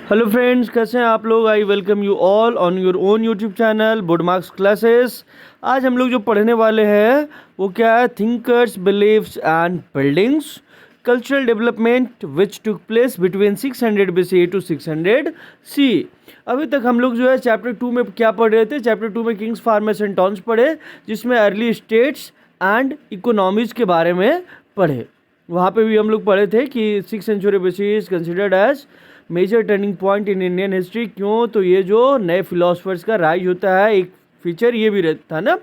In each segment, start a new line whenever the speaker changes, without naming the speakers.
Hello friends, कैसे हैं आप लोग। I welcome you all on your own YouTube channel Bud Marks classes. आज हम लोग जो पढ़ने वाले हैं वो क्या है, thinkers believes and buildings, cultural development which took place between 600 BCE to 600 C. अभी तक हम लोग जो है चैप्टर 2 में क्या पढ़ रहे थे। चैप्टर 2 में किंग्स फार्मर्स एंड टाउन्स पढ़े, जिसमें अर्ली स्टेट्स एंड इकोनॉमीज के बारे में पढ़े। वहाँ पे भी हम लोग पढ़े थे कि 6th century BCE is considered as major turning point in Indian history. क्यों? तो ये जो नए फिलोसफर्स का राइज होता है, एक फीचर ये भी रहता है ना।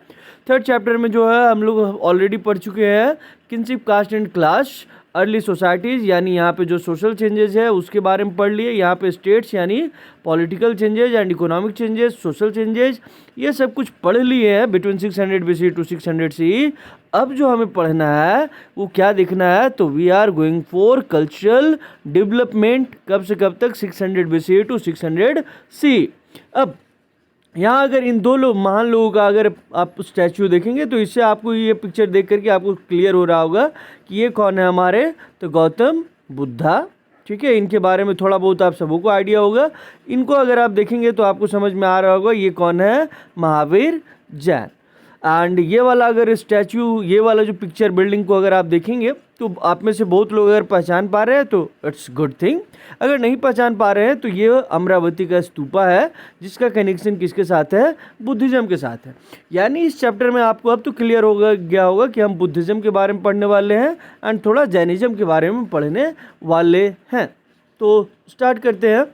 थर्ड चैप्टर में जो है हम लोग ऑलरेडी पढ़ चुके हैं kinship, caste and class, early societies, यानी यहाँ पे जो सोशल चेंजेस है उसके बारे में पढ़ लिए। यहाँ पे स्टेट्स यानी political changes and economic changes, social changes, ये सब कुछ पढ़ लिए हैं बिटवीन 600 BCE टू 600 CE। अब जो हमें पढ़ना है वो क्या देखना है, तो we are going for cultural development. कब से कब तक? 600 BCE टू 600 CE। अब यहाँ अगर इन दो लोग महान लोगों का अगर आप स्टैचू देखेंगे तो इससे आपको ये पिक्चर देख करके आपको क्लियर हो रहा होगा कि ये कौन है हमारे, तो गौतम बुद्धा। ठीक है, इनके बारे में थोड़ा बहुत आप सबों को आइडिया होगा। इनको अगर आप देखेंगे तो आपको समझ में आ रहा होगा ये कौन है, महावीर जैन। एंड ये वाला अगर स्टैचू, ये वाला जो पिक्चर बिल्डिंग को अगर आप देखेंगे तो आप में से बहुत लोग अगर पहचान पा रहे हैं तो इट्स गुड थिंग। अगर नहीं पहचान पा रहे हैं तो ये अमरावती का स्तूपा है, जिसका कनेक्शन किसके साथ है, बुद्धिज्म के साथ है। यानी इस चैप्टर में आपको अब तो क्लियर हो गया होगा कि हम बुद्धिज्म के बारे में पढ़ने वाले हैं एंड थोड़ा जैनिज्म के बारे में पढ़ने वाले हैं। तो स्टार्ट करते हैं।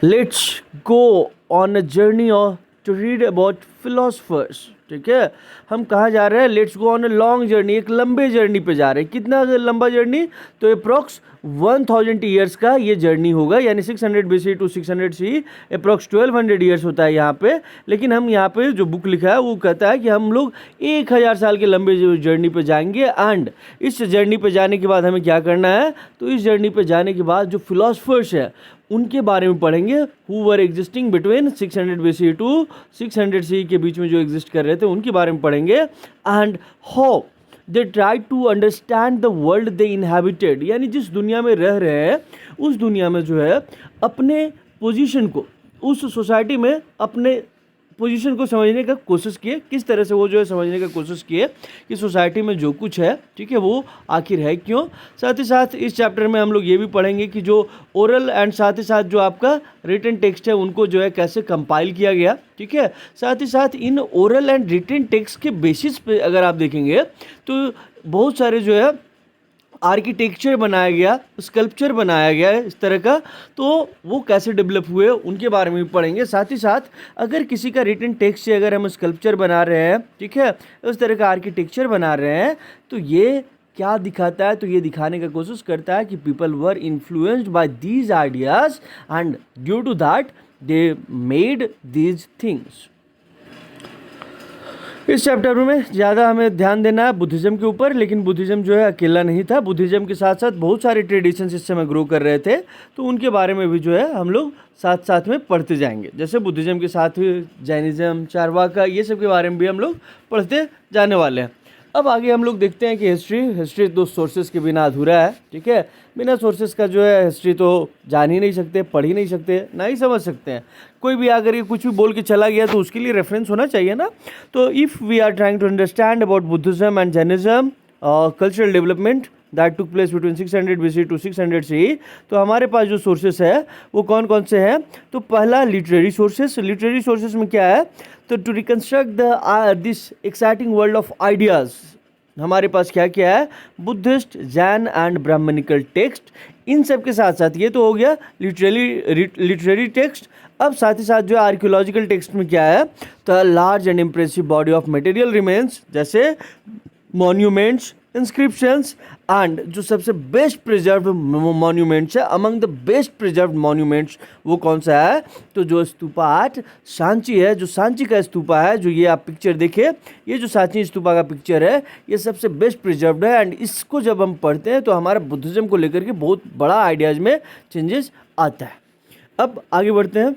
Let's go on a journey of to read about philosophers. ठीक है, हम कहाँ जा रहे हैं? Let's go on a long journey, एक लंबे जर्नी पे जा रहे हैं। कितना लंबा जर्नी? तो अप्रॉक्स 1000 ईयर्स का ये जर्नी होगा, यानी 600 BCE to 600 CE, approx 1200 years होता है यहाँ पे। लेकिन हम यहाँ पे जो बुक लिखा है वो कहता है कि हम लोग 1000 साल के लंबे जो जर्नी पे जाएंगे। एंड इस जर्नी पे जाने के बाद हमें क्या करना है, तो इस जर्नी पे जाने के बाद जो फिलोसफर्स है उनके बारे में पढ़ेंगे, who were existing between 600 BCE to 600 CE के बीच में जो एग्जिस्ट कर रहे थे उनके बारे में पढ़ेंगे। And how they try to understand the world they inhabited, यानी जिस दुनिया में रह रहे हैं उस दुनिया में जो है अपने पोजीशन को, उस सोसाइटी में अपने पोजीशन को समझने का कोशिश किए। किस तरह से वो जो है समझने का कोशिश किए कि सोसाइटी में जो कुछ है, ठीक है, वो आखिर है क्यों। साथ ही साथ इस चैप्टर में हम लोग ये भी पढ़ेंगे कि जो ओरल एंड साथ ही साथ जो आपका रिटन टेक्स्ट है उनको जो है कैसे कंपाइल किया गया। ठीक है, साथ ही साथ in oral and written text के बेसिस पे अगर आप देखेंगे तो बहुत सारे जो है आर्किटेक्चर बनाया गया, स्कल्पचर बनाया गया है इस तरह का, तो वो कैसे डेवलप हुए उनके बारे में भी पढ़ेंगे। साथ ही साथ अगर किसी का रिटन टेक्स्ट से अगर हम स्कल्पचर बना रहे हैं, ठीक है, उस तरह का आर्किटेक्चर बना रहे हैं, तो ये क्या दिखाता है, तो ये दिखाने का कोशिश करता है कि people were influenced by these ideas and due to that they made these things. इस चैप्टर में ज़्यादा हमें ध्यान देना है बुद्धिज़्म के ऊपर, लेकिन बुद्धिज़्म जो है अकेला नहीं था। बुद्धिज़्म के साथ साथ बहुत सारे ट्रेडिशंस इस समय ग्रो कर रहे थे, तो उनके बारे में भी जो है हम लोग साथ साथ में पढ़ते जाएंगे। जैसे बुद्धिज़्म के साथ जैनिज़्म, चारवाका, ये सब के बारे में भी हम लोग पढ़ते जाने वाले हैं। अब आगे हम लोग देखते हैं कि हिस्ट्री दो सोर्सेज के बिना अधूरा है। ठीक है, बिना सोर्सेज का जो है हिस्ट्री तो जान ही नहीं सकते, पढ़ ही नहीं सकते, ना ही समझ सकते हैं। कोई भी अगर ये कुछ भी बोल के चला गया तो उसके लिए रेफरेंस होना चाहिए ना। तो if we are trying to understand about Buddhism and Jainism cultural development that took place between 600 BCE to 600 CE, तो हमारे पास जो सोर्सेस है वो कौन कौन से हैं। तो पहला लिटरेरी सोर्सेस। लिटरेरी सोर्सेस में क्या है, तो to reconstruct this exciting world of ideas हमारे पास क्या क्या है, Buddhist, Jain and Brahmanical text. इन सब के साथ साथ ये तो हो गया लिटरेरी टेक्स्ट। अब साथ ही साथ जो आर्कियोलॉजिकल टेक्स्ट में क्या है, तो large and impressive body of material remains, जैसे मॉन्यूमेंट्स, इंस्क्रिप्शंस एंड जो सबसे बेस्ट प्रिजर्व्ड मॉन्यूमेंट्स है, among the best preserved monuments वो कौन सा है, तो जो स्तूपा 8 सांची है, जो सांची का स्तूपा है, जो ये आप पिक्चर देखिए, ये जो सांची स्तूपा का पिक्चर है ये सबसे बेस्ट प्रिजर्व्ड है। एंड इसको जब हम पढ़ते हैं तो हमारा बुद्धिज्म को लेकर के बहुत बड़ा आइडियाज़ में चेंजेस आता है। अब आगे बढ़ते हैं।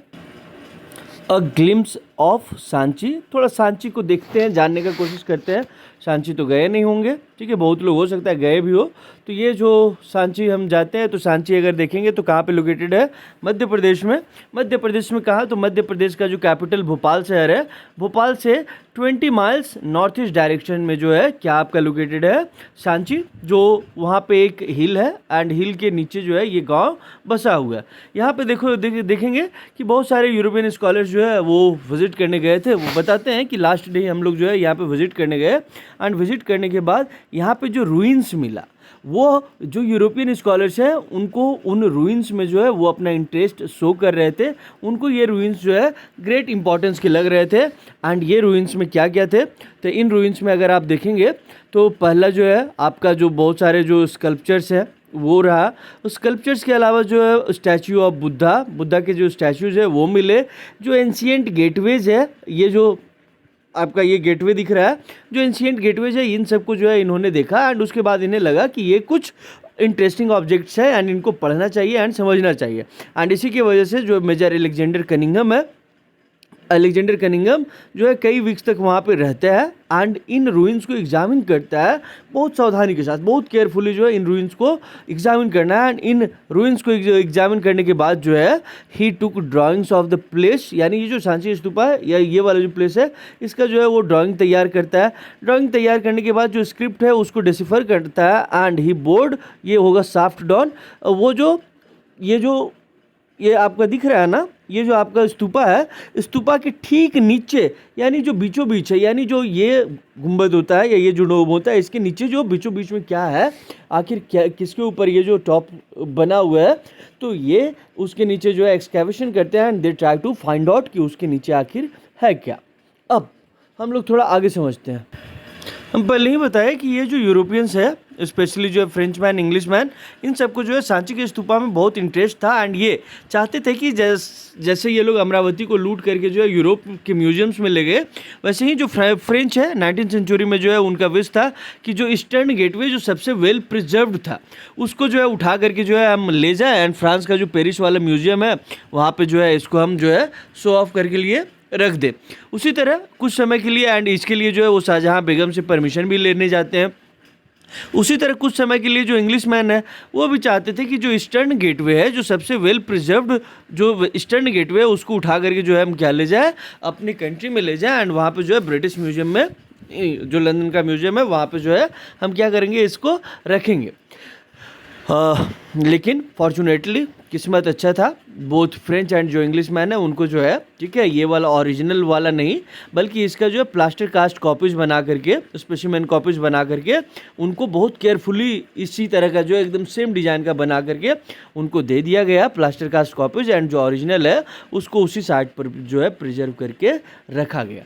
अ ग्लिम्स ऑफ सांची, थोड़ा सांची को देखते हैं, जानने का कोशिश करते हैं। सांची तो गए नहीं होंगे, ठीक है, बहुत लोग हो सकता है गए भी हो। तो ये जो सांची हम जाते हैं, तो सांची अगर देखेंगे तो कहाँ पे लोकेटेड है, मध्य प्रदेश में। मध्य प्रदेश में कहाँ, तो मध्य प्रदेश का जो कैपिटल भोपाल शहर है, भोपाल से 20 माइल्स नॉर्थ ईस्ट डायरेक्शन में जो है क्या आपका लोकेटेड है, सांची। जो वहाँ पे एक हिल है एंड हिल के नीचे जो है ये गांव बसा हुआ है। यहाँ पे देखेंगे कि बहुत सारे यूरोपियन स्कॉलर्स जो है वो विजिट करने गए थे। वो बताते हैं कि लास्ट डे हम लोग जो है यहाँ पे विजिट करने गए एंड विजिट करने के बाद यहाँ पे जो रूइंस मिला, वो जो यूरोपियन स्कॉलर्स हैं उनको उन रूइंस में जो है वो अपना इंटरेस्ट शो कर रहे थे। उनको ये रूइंस जो है ग्रेट इंपॉर्टेंस के लग रहे थे। एंड ये रूइंस में क्या क्या थे, तो इन रूइंस में अगर आप देखेंगे तो पहला जो है आपका जो बहुत सारे जो स्कल्पचर्स है वो रहा। स्कल्पचर्स के अलावा जो है स्टैचू ऑफ बुद्धा के जो स्टैचूज़ है वो मिले। जो एंशियंट गेटवेज है, ये जो आपका ये गेटवे दिख रहा है, जो एंशियंट गेटवेज है, इन सबको जो है इन्होंने देखा एंड उसके बाद इन्हें लगा कि ये कुछ इंटरेस्टिंग ऑब्जेक्ट्स है एंड इनको पढ़ना चाहिए एंड समझना चाहिए। एंड इसी की वजह से जो मेजर अलेक्जेंडर कनिंघम है, अलेक्जेंडर कनिंघम जो है कई वीक्स तक वहाँ पे रहता है एंड इन रूइंस को एग्जामिन करता है बहुत सावधानी के साथ, बहुत केयरफुली जो है इन रूइंस को एग्जामिन करना है। एंड इन रूइंस को एग्जामिन करने के बाद जो है ही टुक ड्राइंग्स ऑफ द प्लेस, यानी ये जो सांची स्तूपा है या ये वाला जो प्लेस है इसका जो है वो ड्राइंग तैयार करता है। ड्राइंग तैयार करने के बाद जो स्क्रिप्ट है उसको डिसिफर करता है एंड ही बोर्ड, ये होगा साफ्ट डॉन। वो जो ये आपका दिख रहा है ना, ये जो आपका स्तूपा है, स्तूपा के ठीक नीचे यानी जो बीचों बीच है, यानी जो ये गुंबद होता है या ये जो डोम होता है, इसके नीचे जो बीचों बीच में क्या है, आखिर क्या किसके ऊपर ये जो टॉप बना हुआ है, तो ये उसके नीचे जो है एक्सकैवेशन करते हैं and they try to find out कि उसके नीचे आखिर है क्या। अब हम लोग थोड़ा आगे समझते हैं। हम पहले ही बताया कि ये जो यूरोपियंस है, स्पेशली जो है फ्रेंच मैन, इंग्लिश मैन, इन सबको जो है सांची के स्तूपा में बहुत इंटरेस्ट था एंड ये चाहते थे कि जैसे ये लोग अमरावती को लूट करके जो है यूरोप के म्यूजियम्स में ले गए, वैसे ही जो फ्रेंच है 19th सेंचुरी में जो है उनका विश था कि जो ईस्टर्न गेटवे जो सबसे वेल प्रिजर्व्ड था उसको जो है उठा करके जो है हम ले जाए एंड फ्रांस का जो पेरिस वाला म्यूजियम है वहाँ पर जो है इसको हम जो है शो ऑफ करके लिए रख दे। उसी तरह कुछ समय के लिए एंड इसके लिए जो है वो शाहजहाँ बेगम से परमिशन भी लेने जाते हैं। उसी तरह कुछ समय के लिए जो इंग्लिश मैन है वो भी चाहते थे कि जो ईस्टर्न गेटवे है, जो सबसे वेल प्रिजर्व्ड जो ईस्टर्न गेटवे है, उसको उठा करके जो है हम क्या ले जाए, अपनी कंट्री में ले जाए एंड वहाँ पे जो है ब्रिटिश म्यूजियम में, जो लंदन का म्यूजियम है वहाँ पे जो है हम क्या करेंगे, इसको रखेंगे। लेकिन फॉर्चुनेटली किस्मत अच्छा था, बोथ फ्रेंच एंड जो इंग्लिश मैन है उनको जो है, ठीक है, ये वाला ओरिजिनल वाला नहीं बल्कि इसका जो है प्लास्टर कास्ट कॉपीज़ बना करके, स्पेसिमेन कॉपीज़ बना करके उनको बहुत केयरफुली इसी तरह का जो है एकदम सेम डिज़ाइन का बना करके उनको दे दिया गया प्लास्टर कास्ट कॉपीज़ एंड जो ओरिजिनल है उसको उसी साइट पर जो है प्रिजर्व करके रखा गया।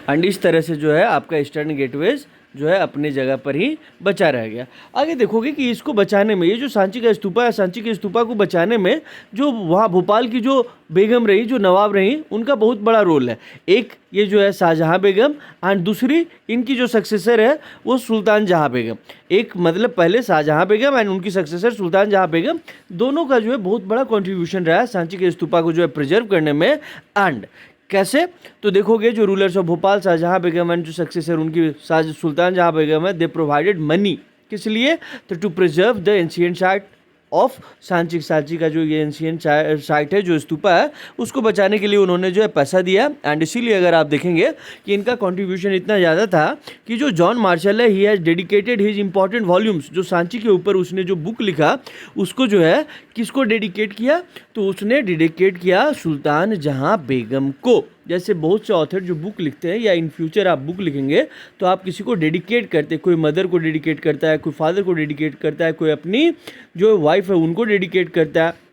एंड इस तरह से जो है आपका ईस्टर्न गेटवेज जो है अपने जगह पर ही बचा रह गया। आगे देखोगे कि इसको बचाने में, ये जो सांची का स्तूपा है, सांची के स्तूपा को बचाने में जो वहाँ भोपाल की जो बेगम रही, जो नवाब रही, उनका बहुत बड़ा रोल है। एक ये जो है शाहजहाँ बेगम एंड दूसरी इनकी जो सक्सेसर है वो सुल्तान जहाँ बेगम। एक मतलब पहले शाहजहाँ बेगम एंड उनकी सक्सेसर सुल्तान जहाँ बेगम, दोनों का जो है बहुत बड़ा कॉन्ट्रीब्यूशन रहा है सांची के स्तूपा को जो है प्रिजर्व करने में। एंड कैसे, तो देखोगे जो rulers of Bhopal Shahjahan Begum and जो सक्सेसर उनकी सुल्तान जहाँ बेगम है, दे प्रोवाइडेड मनी, किस लिए, तो to preserve the ancient site of Sanchi. Sanchi का जो ये एंशिएंट साइट है, जो स्तूपा है, उसको बचाने के लिए उन्होंने जो है पैसा दिया। एंड इसीलिए अगर आप देखेंगे कि इनका कंट्रीब्यूशन इतना ज़्यादा था कि जो जॉन मार्शल है, he has dedicated his important volumes, जो सांची के ऊपर उसने जो बुक लिखा उसको जो है किसको डेडिकेट किया, तो उसने डेडिकेट किया सुल्तान जहाँ बेगम को। जैसे बहुत से ऑथर जो बुक लिखते हैं या इन फ्यूचर आप बुक लिखेंगे तो आप किसी को डेडिकेट करते हैं, कोई मदर को डेडिकेट करता है, कोई फादर को डेडिकेट करता है, कोई अपनी जो वाइफ है उनको डेडिकेट करता है।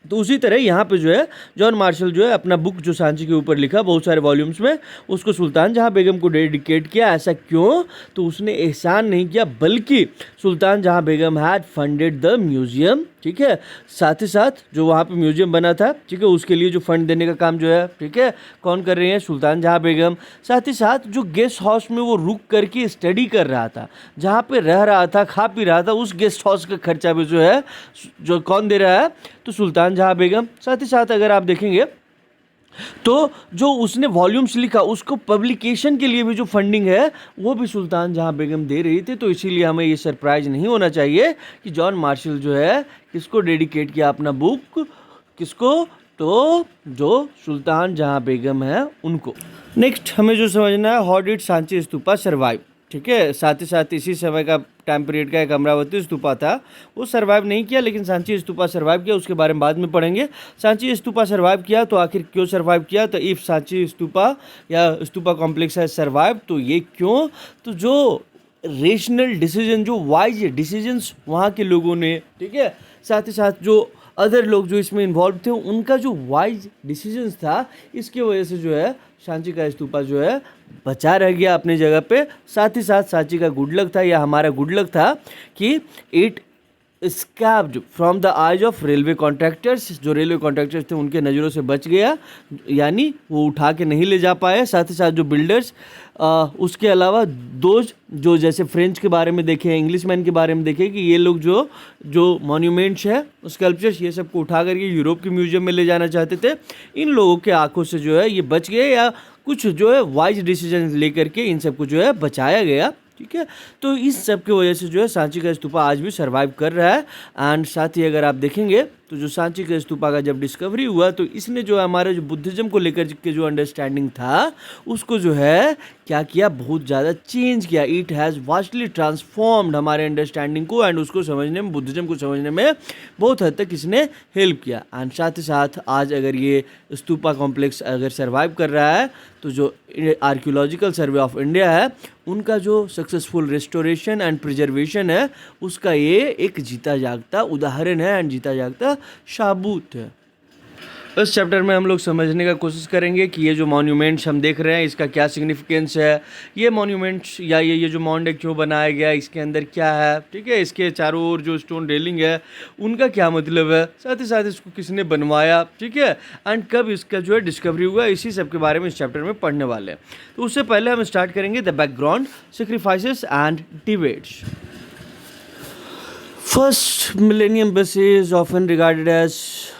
तो उसी तरह यहाँ पे जो है जॉन मार्शल जो है अपना बुक जो सांची के ऊपर लिखा बहुत सारे वॉल्यूम्स में, उसको सुल्तान जहाँ बेगम को डेडिकेट किया। ऐसा क्यों, तो उसने एहसान नहीं किया बल्कि सुल्तान जहाँ बेगम हैड फंडेड द म्यूजियम, ठीक है, साथ ही साथ जो वहाँ पे म्यूजियम बना था, ठीक है, उसके लिए जो फंड देने का काम जो है, ठीक है, कौन कर रहे हैं, सुल्तान जहाँ बेगम। साथ ही साथ जो गेस्ट हाउस में वो रुक करके स्टडी कर रहा था, जहाँ पे रह रहा था, खा पी रहा था, उस गेस्ट हाउस का खर्चा भी जो है जो कौन दे रहा है, तो सुल्तान जहाँ बेगम। साथ ही साथ अगर आप देखेंगे तो जो उसने वॉल्यूम्स लिखा उसको पब्लिकेशन के लिए भी जो फंडिंग है वो भी सुल्तान जहां बेगम दे रही थी। तो इसीलिए हमें ये सरप्राइज नहीं होना चाहिए कि जॉन मार्शल जो है किसको डेडिकेट किया अपना बुक, किसको, तो जो सुल्तान जहां बेगम है उनको। नेक्स्ट हमें जो समझना है, how did Sanchi stupa survive. ठीक है, साथ ही साथ इसी समय का टाइम पीरियड का एक अमरावती स्तूपा था, वो सर्वाइव नहीं किया, लेकिन सांची स्तूपा सर्वाइव किया, उसके बारे में बाद में पढ़ेंगे। सांची स्तूपा सर्वाइव किया तो आखिर क्यों सर्वाइव किया, तो इफ सांची स्तूपा या स्तूपा कॉम्प्लेक्स है सर्वाइव, तो ये क्यों, तो जो रेशनल डिसीजन, जो वाइज डिसीजंस वहाँ के लोगों ने, ठीक है, साथ ही साथ जो अदर लोग जो इसमें इन्वॉल्व थे उनका जो वाइज डिसीजंस था, इसकी वजह से जो है सांची का स्तूपा जो है बचा रह गया अपनी जगह पे। साथ ही साथ सांची का गुड लक था या हमारा गुड लक था कि it escaped from the eyes of railway contractors, जो रेलवे कॉन्ट्रैक्टर्स थे उनके नज़रों से बच गया, यानी वो उठा के नहीं ले जा पाए। साथ ही साथ जो बिल्डर्स, उसके अलावा दोज जो जैसे फ्रेंच के बारे में देखे, इंग्लिशमैन के बारे में देखे कि ये लोग जो जो मॉन्यूमेंट्स है, स्कल्पचर्स, ये सब को उठा करके यूरोप के म्यूजियम में ले जाना चाहते थे, इन लोगों के आंखों से जो है ये बच गए, या कुछ जो है वाइज डिसीजन लेकर के इन सबको जो है बचाया गया। ठीक है, तो इस सब की वजह से जो है सांची का स्तूपा आज भी सर्वाइव कर रहा है। एंड साथ ही अगर आप देखेंगे तो जो सांची के स्तूपा का जब डिस्कवरी हुआ तो इसने जो हमारे जो बुद्धिज्म को लेकर के जो अंडरस्टैंडिंग था उसको जो है क्या किया, बहुत ज़्यादा चेंज किया। इट हैज़ वास्टली ट्रांसफॉर्म्ड हमारे अंडरस्टैंडिंग को, एंड उसको समझने में, बुद्धिज्म को समझने में बहुत हद तक इसने हेल्प किया। एंड साथ ही साथ आज अगर ये स्तूपा कॉम्प्लेक्स अगर सर्वाइव कर रहा है तो जो आर्कियोलॉजिकल सर्वे ऑफ इंडिया है उनका जो सक्सेसफुल रेस्टोरेशन एंड प्रिजर्वेशन है उसका ये एक जीता जागता उदाहरण है एंड जीता जागता साबूत है। इस चैप्टर में हम लोग समझने का कोशिश करेंगे कि ये जो मॉन्यूमेंट्स हम देख रहे हैं इसका क्या सिग्निफिकेंस है, ये मॉन्यूमेंट्स या ये जो माउंट है क्यों बनाया गया, इसके अंदर क्या है, ठीक है, इसके चारों ओर जो स्टोन रेलिंग है उनका क्या मतलब है, साथ ही साथ इसको किसने बनवाया, ठीक है, एंड कब इसका जो है डिस्कवरी हुआ, इसी सब के बारे में इस चैप्टर में पढ़ने वाले हैं। तो उससे पहले हम स्टार्ट करेंगे the background, sacrifices and debates. First millennium BC is often regarded as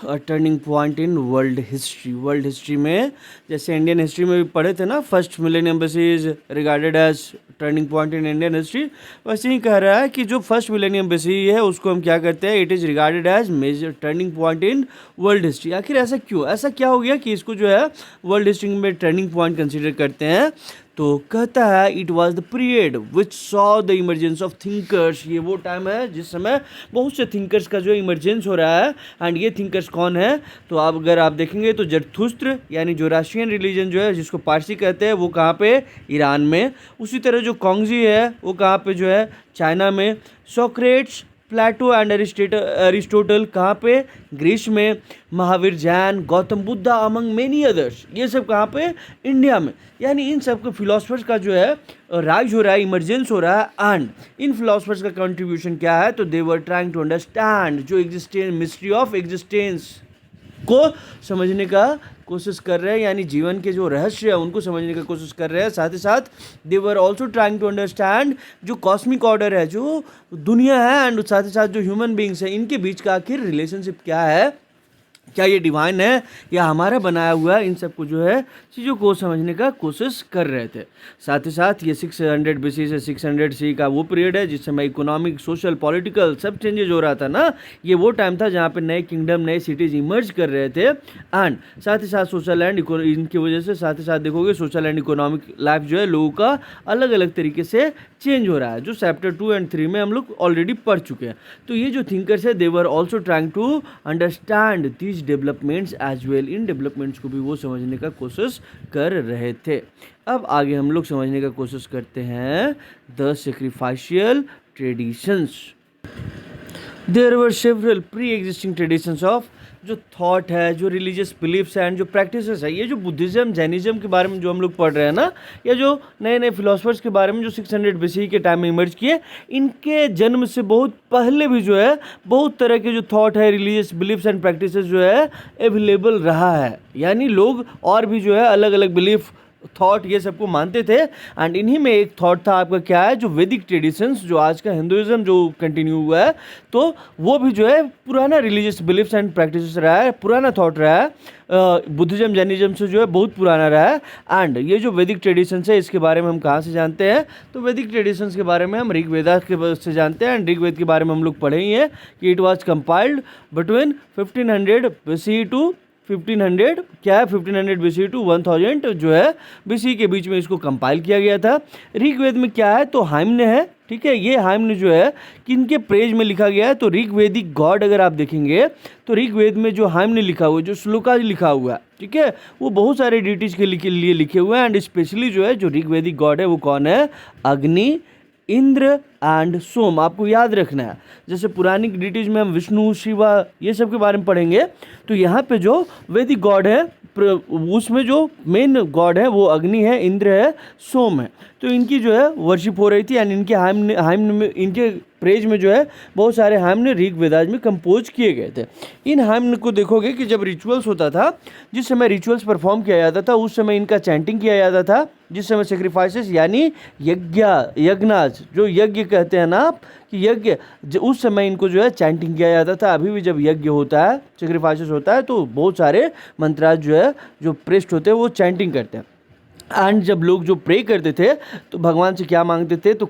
a turning point in world history. World history में जैसे इंडियन हिस्ट्री में भी पढ़े थे ना, first millennium BC is regarded as turning point in Indian history, वैसे ही कह रहा है कि जो फर्स्ट मिलेनियम BC है उसको हम क्या करते हैं, it is regarded as major turning point in world history. आखिर ऐसा क्यों, ऐसा क्या हो गया कि इसको जो है वर्ल्ड हिस्ट्री में टर्निंग पॉइंट कंसिडर करते हैं। तो कहता है it was the period which saw the emergence of thinkers, ये वो टाइम है जिस समय बहुत से थिंकर्स का जो इमरजेंस हो रहा है। एंड ये थिंकर्स कौन है, तो आप अगर आप देखेंगे तो जरथुस्त्र यानी जो राशियन रिलीजन जो है जिसको पारसी कहते हैं वो कहाँ पे, ईरान में। उसी तरह जो कॉन्गजी है वो कहाँ पे जो है, चाइना में। सोक्रेट्स, प्लेटो एंड अरिस्टोटल कहाँ पे, ग्रीस में। Mahavir, Jain, Gautam Buddha among many others, ये सब कहाँ पे, इंडिया में। यानी इन सब के फिलोसफर्स का जो है राइज हो रहा है, इमरजेंस हो रहा है। एंड इन फिलोसफर्स का कंट्रीब्यूशन क्या है, तो they were trying to understand जो एग्जिस्टेंस, मिस्ट्री ऑफ एग्जिस्टेंस को समझने का कोशिश कर रहे हैं, यानी जीवन के जो रहस्य है उनको समझने का कोशिश कर रहे हैं। साथ ही साथ they were also trying to understand जो कॉस्मिक ऑर्डर है, जो दुनिया है, एंड साथ ही साथ जो ह्यूमन बींग्स हैं इनके बीच का आखिर रिलेशनशिप क्या है, क्या ये डिवाइन है या हमारा बनाया हुआ है, इन सब को जो है चीज़ों को समझने का कोशिश कर रहे थे। साथ ही साथ ये 600 BC से 600 CE का वो पीरियड है जिस समय इकोनॉमिक, सोशल, पॉलिटिकल सब चेंजेज हो रहा था ना, ये वो टाइम था जहाँ पे नए किंगडम, नए सिटीज़ इमर्ज कर रहे थे। एंड साथ ही साथ सोशल एंड इनकी वजह से साथ ही साथ देखोगे सोशल एंड इकोनॉमिक लाइफ जो है लोगों का अलग अलग तरीके से चेंज हो रहा है, जो चैप्टर 2 और 3 में हम लोग ऑलरेडी पढ़ चुके हैं। तो ये जो थिंकर्स है they were also trying to understand these developments as well, इन डेवलपमेंट्स को भी वो समझने का कोशिश कर रहे थे। अब आगे हम लोग समझने का कोशिश करते हैं the sacrificial traditions. There were several pre existing traditions of जो थॉट है, जो रिलीजियस बिलीफ्स है एंड जो प्रैक्टिसेस है, ये जो बुद्धिज़्म, जैनिज़्म के बारे में जो हम लोग पढ़ रहे हैं ना, या जो नए नए फिलोसफर्स के बारे में जो 600 BC के टाइम में इमर्ज किए, इनके जन्म से बहुत पहले भी जो है बहुत तरह के जो थॉट है, रिलीजियस बिलीफ्स एंड प्रैक्टिसेस जो है अवेलेबल रहा है। यानी लोग और भी जो है अलग अलग बिलीफ थॉट ये सबको मानते थे। एंड इन्हीं में एक थॉट था आपका क्या है, जो वैदिक ट्रेडिशंस, जो आज का हिंदुइज्म जो कंटिन्यू हुआ है, तो वो भी जो है पुराना रिलीजियस बिलीफ्स एंड प्रैक्टिसेस रहा है, पुराना थॉट रहा है, बुद्धिज्म जैनिज्म से जो है बहुत पुराना रहा है। एंड ये जो वैदिक ट्रेडिशंस है, इसके बारे में हम कहाँ से जानते हैं, तो वैदिक ट्रेडिशंस के बारे में हम ऋग्वेदा के से जानते हैं। एंड ऋग्वेद के बारे में हम लोग पढ़े ही हैं कि it was compiled between 1500 BC to 1500 क्या है 1500 BC टू 1000 जो है BC के बीच में इसको कंपाइल किया गया था। ऋग्वेद में क्या है, तो हाइम्न है, ठीक है। ये हाइम्न जो है किनके प्रेज में लिखा गया है, तो ऋग्वेदिक गॉड अगर आप देखेंगे तो ऋग्वेद में जो हाइम्न लिखा हुआ है, जो श्लोकाज लिखा हुआ है, ठीक है, वो बहुत सारे डिटीज के लिए लिखे हुए हैं। एंड स्पेशली जो है जो ऋग्वेदिक गॉड है वो कौन है, अग्नि, इंद्र एंड सोम। आपको याद रखना है, जैसे पुरानी डिटीज में हम विष्णु, शिवा ये सब के बारे में पढ़ेंगे, तो यहाँ पे जो वैदिक गॉड है उसमें जो मेन गॉड है वो अग्नि है, इंद्र है, सोम है। तो इनकी जो है वर्शिप हो रही थी। एंड इनके हाइम्न में, इनके प्रेज में जो है बहुत सारे हाइम्न ऋग्वेदाज में कंपोज किए गए थे। इन हाइम्न को देखोगे कि जब रिचुअल्स होता था, जिस समय रिचुअल्स परफॉर्म किया जाता था, उस समय इनका चैंटिंग किया जाता था। जिस समय सेक्रीफाइसेस यानी यज्ञाज जो यज्ञ कहते हैं ना आप, कि यज्ञ, उस समय इनको जो है चैंटिंग किया जाता था। अभी भी जब यज्ञ होता है, सेक्रीफाइसेस होता है, तो बहुत सारे मंत्राज जो है जो प्रेस्ट होते हैं वो चैंटिंग करते हैं। एंड जब लोग जो प्रे करते थे तो भगवान से क्या मांगते थे, तो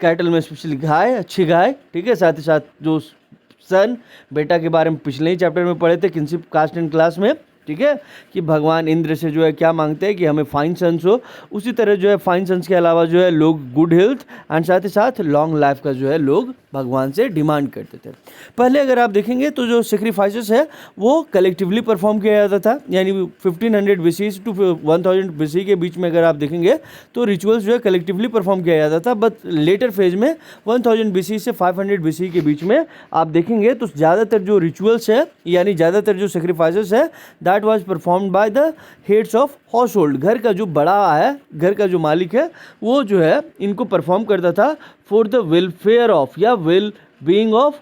कैटल में स्पेशली गाय, अच्छी गाय, ठीक है। साथ ही साथ जो सन, बेटा के बारे में पिछले ही चैप्टर में पढ़े थे किनशिप कास्ट एंड क्लास में, ठीक है, कि भगवान इंद्र से जो है क्या मांगते हैं कि हमें फाइन सन्स हो। उसी तरह जो है फाइन सन्स के अलावा जो है लोग गुड हेल्थ एंड साथ ही साथ लॉन्ग लाइफ का जो है लोग भगवान से डिमांड करते थे। पहले अगर आप देखेंगे तो जो सेक्रीफाइसेस है वो कलेक्टिवली परफॉर्म किया जाता था, यानी 1500 BC टू 1000 BC के बीच में अगर आप देखेंगे तो रिचुअल्स जो है कलेक्टिवली परफॉर्म किया जाता था। बट लेटर फेज में 1000 BC से 500 BC के बीच में आप देखेंगे तो ज़्यादातर जो रिचुअल्स है, यानी ज़्यादातर जो सेक्रीफाइसेस है, that was performed by the heads of house hold. घर का जो बड़ा है, घर का जो मालिक है, वो जो है इनको परफॉर्म करता था फॉर द वेलफेयर ऑफ या well being of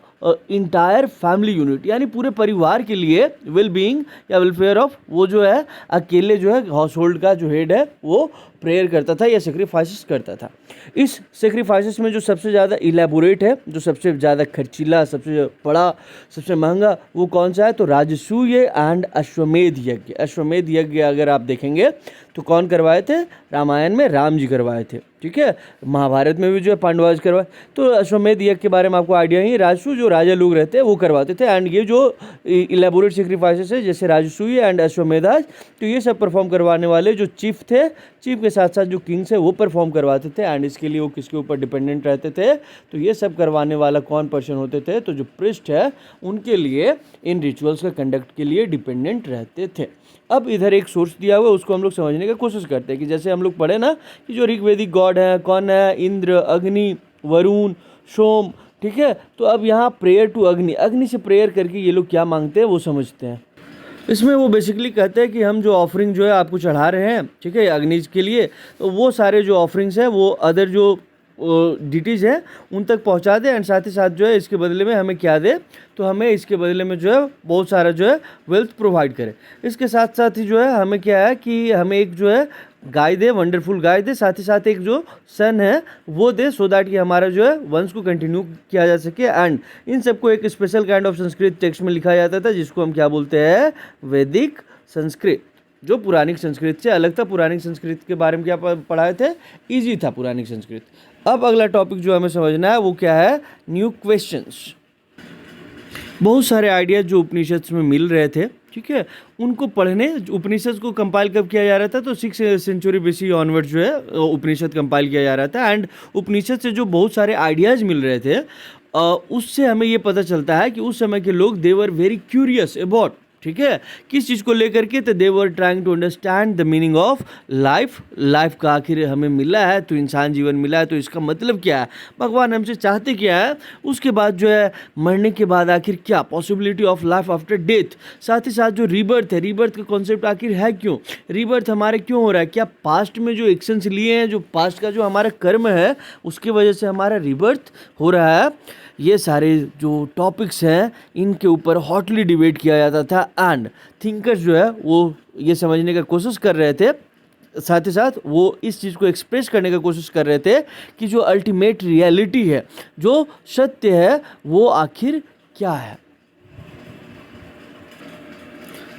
entire family unit, यानी पूरे परिवार के लिए वेल बीइंग या वेलफेयर ऑफ, वो जो है अकेले जो है हाउस होल्ड का जो हेड है वो प्रेयर करता था या सेक्रीफाइसेस करता था। इस सेक्रीफाइसेस में जो सबसे ज़्यादा इलेबोरेट है, जो सबसे ज़्यादा खर्चीला, सबसे बड़ा, सबसे महंगा, वो कौन सा है, तो राजसूय एंड अश्वमेध यज्ञ। अश्वमेध यज्ञ अगर आप देखेंगे तो कौन करवाए थे, रामायण में राम जी करवाए थे, ठीक है। महाभारत में भी जो है पांडवाज करवाए। तो अश्वमेध यज्ञ के बारे में आपको आइडिया ही, राजसू जो राजा लोग रहते हैं वो करवाते थे। एंड ये जो इलेबोरेट सेक्रीफाइसेस है जैसे राजसूय एंड अश्वमेधाज, तो ये सब परफॉर्म करवाने वाले जो चीफ थे, चीफ के साथ साथ जो किंग्स है वो परफॉर्म करवाते थे। एंड इसके लिए वो किसके ऊपर डिपेंडेंट रहते थे, तो ये सब करवाने वाला कौन पर्सन होते थे, तो जो प्रिस्ट है उनके लिए इन रिचुअल्स का कंडक्ट के लिए डिपेंडेंट रहते थे। अब इधर एक सोर्स दिया हुआ है, उसको हम लोग समझने की कोशिश करते हैं कि जैसे हम लोग पढ़े ना कि जो ऋग्वेदिक गॉड है कौन है, इंद्र, अग्नि, वरुण, सोम, ठीक है। तो अब यहाँ प्रेयर टू अग्नि, अग्नि से प्रेयर करके ये लोग क्या मांगते हैं वो समझते हैं। इसमें वो बेसिकली कहते हैं कि हम जो ऑफरिंग जो है आपको चढ़ा रहे हैं, ठीक है, अग्नि के लिए, तो वो सारे जो ऑफरिंग्स हैं वो अदर जो डिटीज़ है उन तक पहुंचा दे। एंड साथ ही साथ जो है इसके बदले में हमें क्या दे, तो हमें इसके बदले में जो है बहुत सारा जो है वेल्थ प्रोवाइड करे। इसके साथ साथ ही जो है हमें क्या है कि हमें एक जो है गाय दे, वंडरफुल गाय दे, साथ ही साथ एक जो सन है वो दे, सो दैट कि हमारा जो है वंश को कंटिन्यू किया जा सके। एंड इन सबको एक special kind of Sanskrit text में लिखा जाता था जिसको हम क्या बोलते हैं, वैदिक संस्कृत, जो पुरानिक संस्कृत से अलग था। पुरानिक संस्कृत के बारे में क्या पढ़ाए थे, ईजी था पुरानिक संस्कृत। अब अगला टॉपिक जो हमें समझना है वो क्या है, न्यू क्वेश्चंस। बहुत सारे आइडियाज जो उपनिषद में मिल रहे थे, ठीक है, उनको पढ़ने, उपनिषद को कंपाइल कब किया जा रहा था, तो 6th सेंचुरी BC ऑनवर्ड जो है उपनिषद कंपाइल किया जा रहा था। एंड उपनिषद से जो बहुत सारे आइडियाज़ मिल रहे थे उससे हमें ये पता चलता है कि उस समय के लोग they were very curious about, ठीक है, किस चीज़ को लेकर के, तो they were trying to understand the meaning of life. Life का आखिर हमें मिला है, तो इंसान जीवन मिला है, तो इसका मतलब क्या है, भगवान हमसे चाहते क्या है, उसके बाद जो है मरने के बाद आखिर क्या possibility of life after death. साथ ही साथ जो रीबर्थ है, रीबर्थ का कॉन्सेप्ट आखिर है क्यों, रीबर्थ हमारे क्यों हो रहा है, क्या पास्ट में जो एक्शंस लिए हैं, जो पास्ट का जो हमारा कर्म है उसकी वजह से हमारा रीबर्थ हो रहा है। ये सारे जो टॉपिक्स हैं इनके ऊपर हॉटली डिबेट किया जाता था। एंड थिंकर्स जो है वो ये समझने का कोशिश कर रहे थे साथ ही साथ वो इस चीज़ को एक्सप्रेस करने की कोशिश कर रहे थे कि जो अल्टीमेट रियलिटी है, जो सत्य है, वो आखिर क्या है,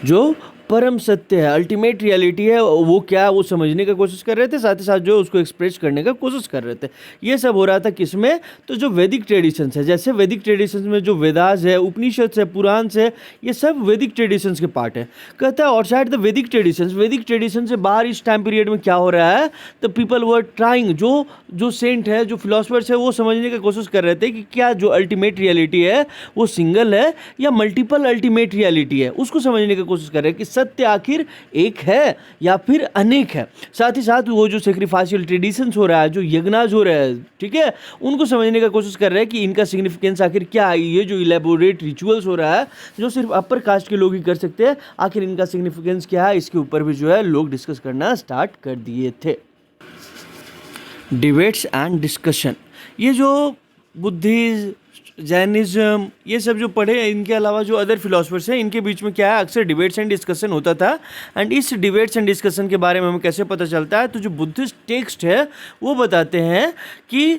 जो परम सत्य है, अल्टीमेट रियलिटी है, वो क्या है, वो समझने की कोशिश कर रहे थे। साथ ही साथ जो उसको एक्सप्रेस करने का कोशिश कर रहे थे। ये सब हो रहा था किसमें, तो जो वैदिक ट्रेडिशंस है, जैसे वैदिक ट्रेडिशंस में जो वेदास है, उपनिषद है, पुराण है, ये सब वैदिक ट्रेडिशंस के पार्ट है। कहता है आउटसाइड द वैदिक ट्रेडिशन से बाहर इस टाइम पीरियड में क्या हो रहा है, तो पीपल वर ट्राइंग, जो सेंट है, जो फिलोसफर्स है, वो समझने की कोशिश कर रहे थे कि क्या जो अल्टीमेट रियलिटी है वो सिंगल है या मल्टीपल अल्टीमेट रियलिटी है, उसको समझने की कोशिश कर रहे हैं कि सत्य आखिर एक है या फिर अनेक है। साथ ही साथ वो जो सेक्रीफाइशियल ट्रेडिशंस हो रहा है, जो यज्ञाज हो रहा है, ठीक है, उनको समझने की कोशिश कर रहे हैं कि इनका सिग्निफिकेंस आखिर क्या है। ये जो इलेबोरेट रिचुअल्स हो रहा है, जो सिर्फ अपर कास्ट के लोग ही कर सकते हैं, आखिर इनका सिग्निफिकेंस क्या है, इसके ऊपर भी जो है लोग डिस्कस करना स्टार्ट कर दिए थे। डिबेट्स एंड डिस्कशन, ये जो बुद्धिज्म, जैनिज्म, ये सब जो पढ़े, इनके अलावा जो अदर फिलोसफर्स हैं, इनके बीच में क्या है, अक्सर डिबेट्स एंड डिस्कशन होता था। एंड इस डिबेट्स एंड डिस्कशन के बारे में हमें कैसे पता चलता है, तो जो बुद्धिस्ट टेक्स्ट है वो बताते हैं कि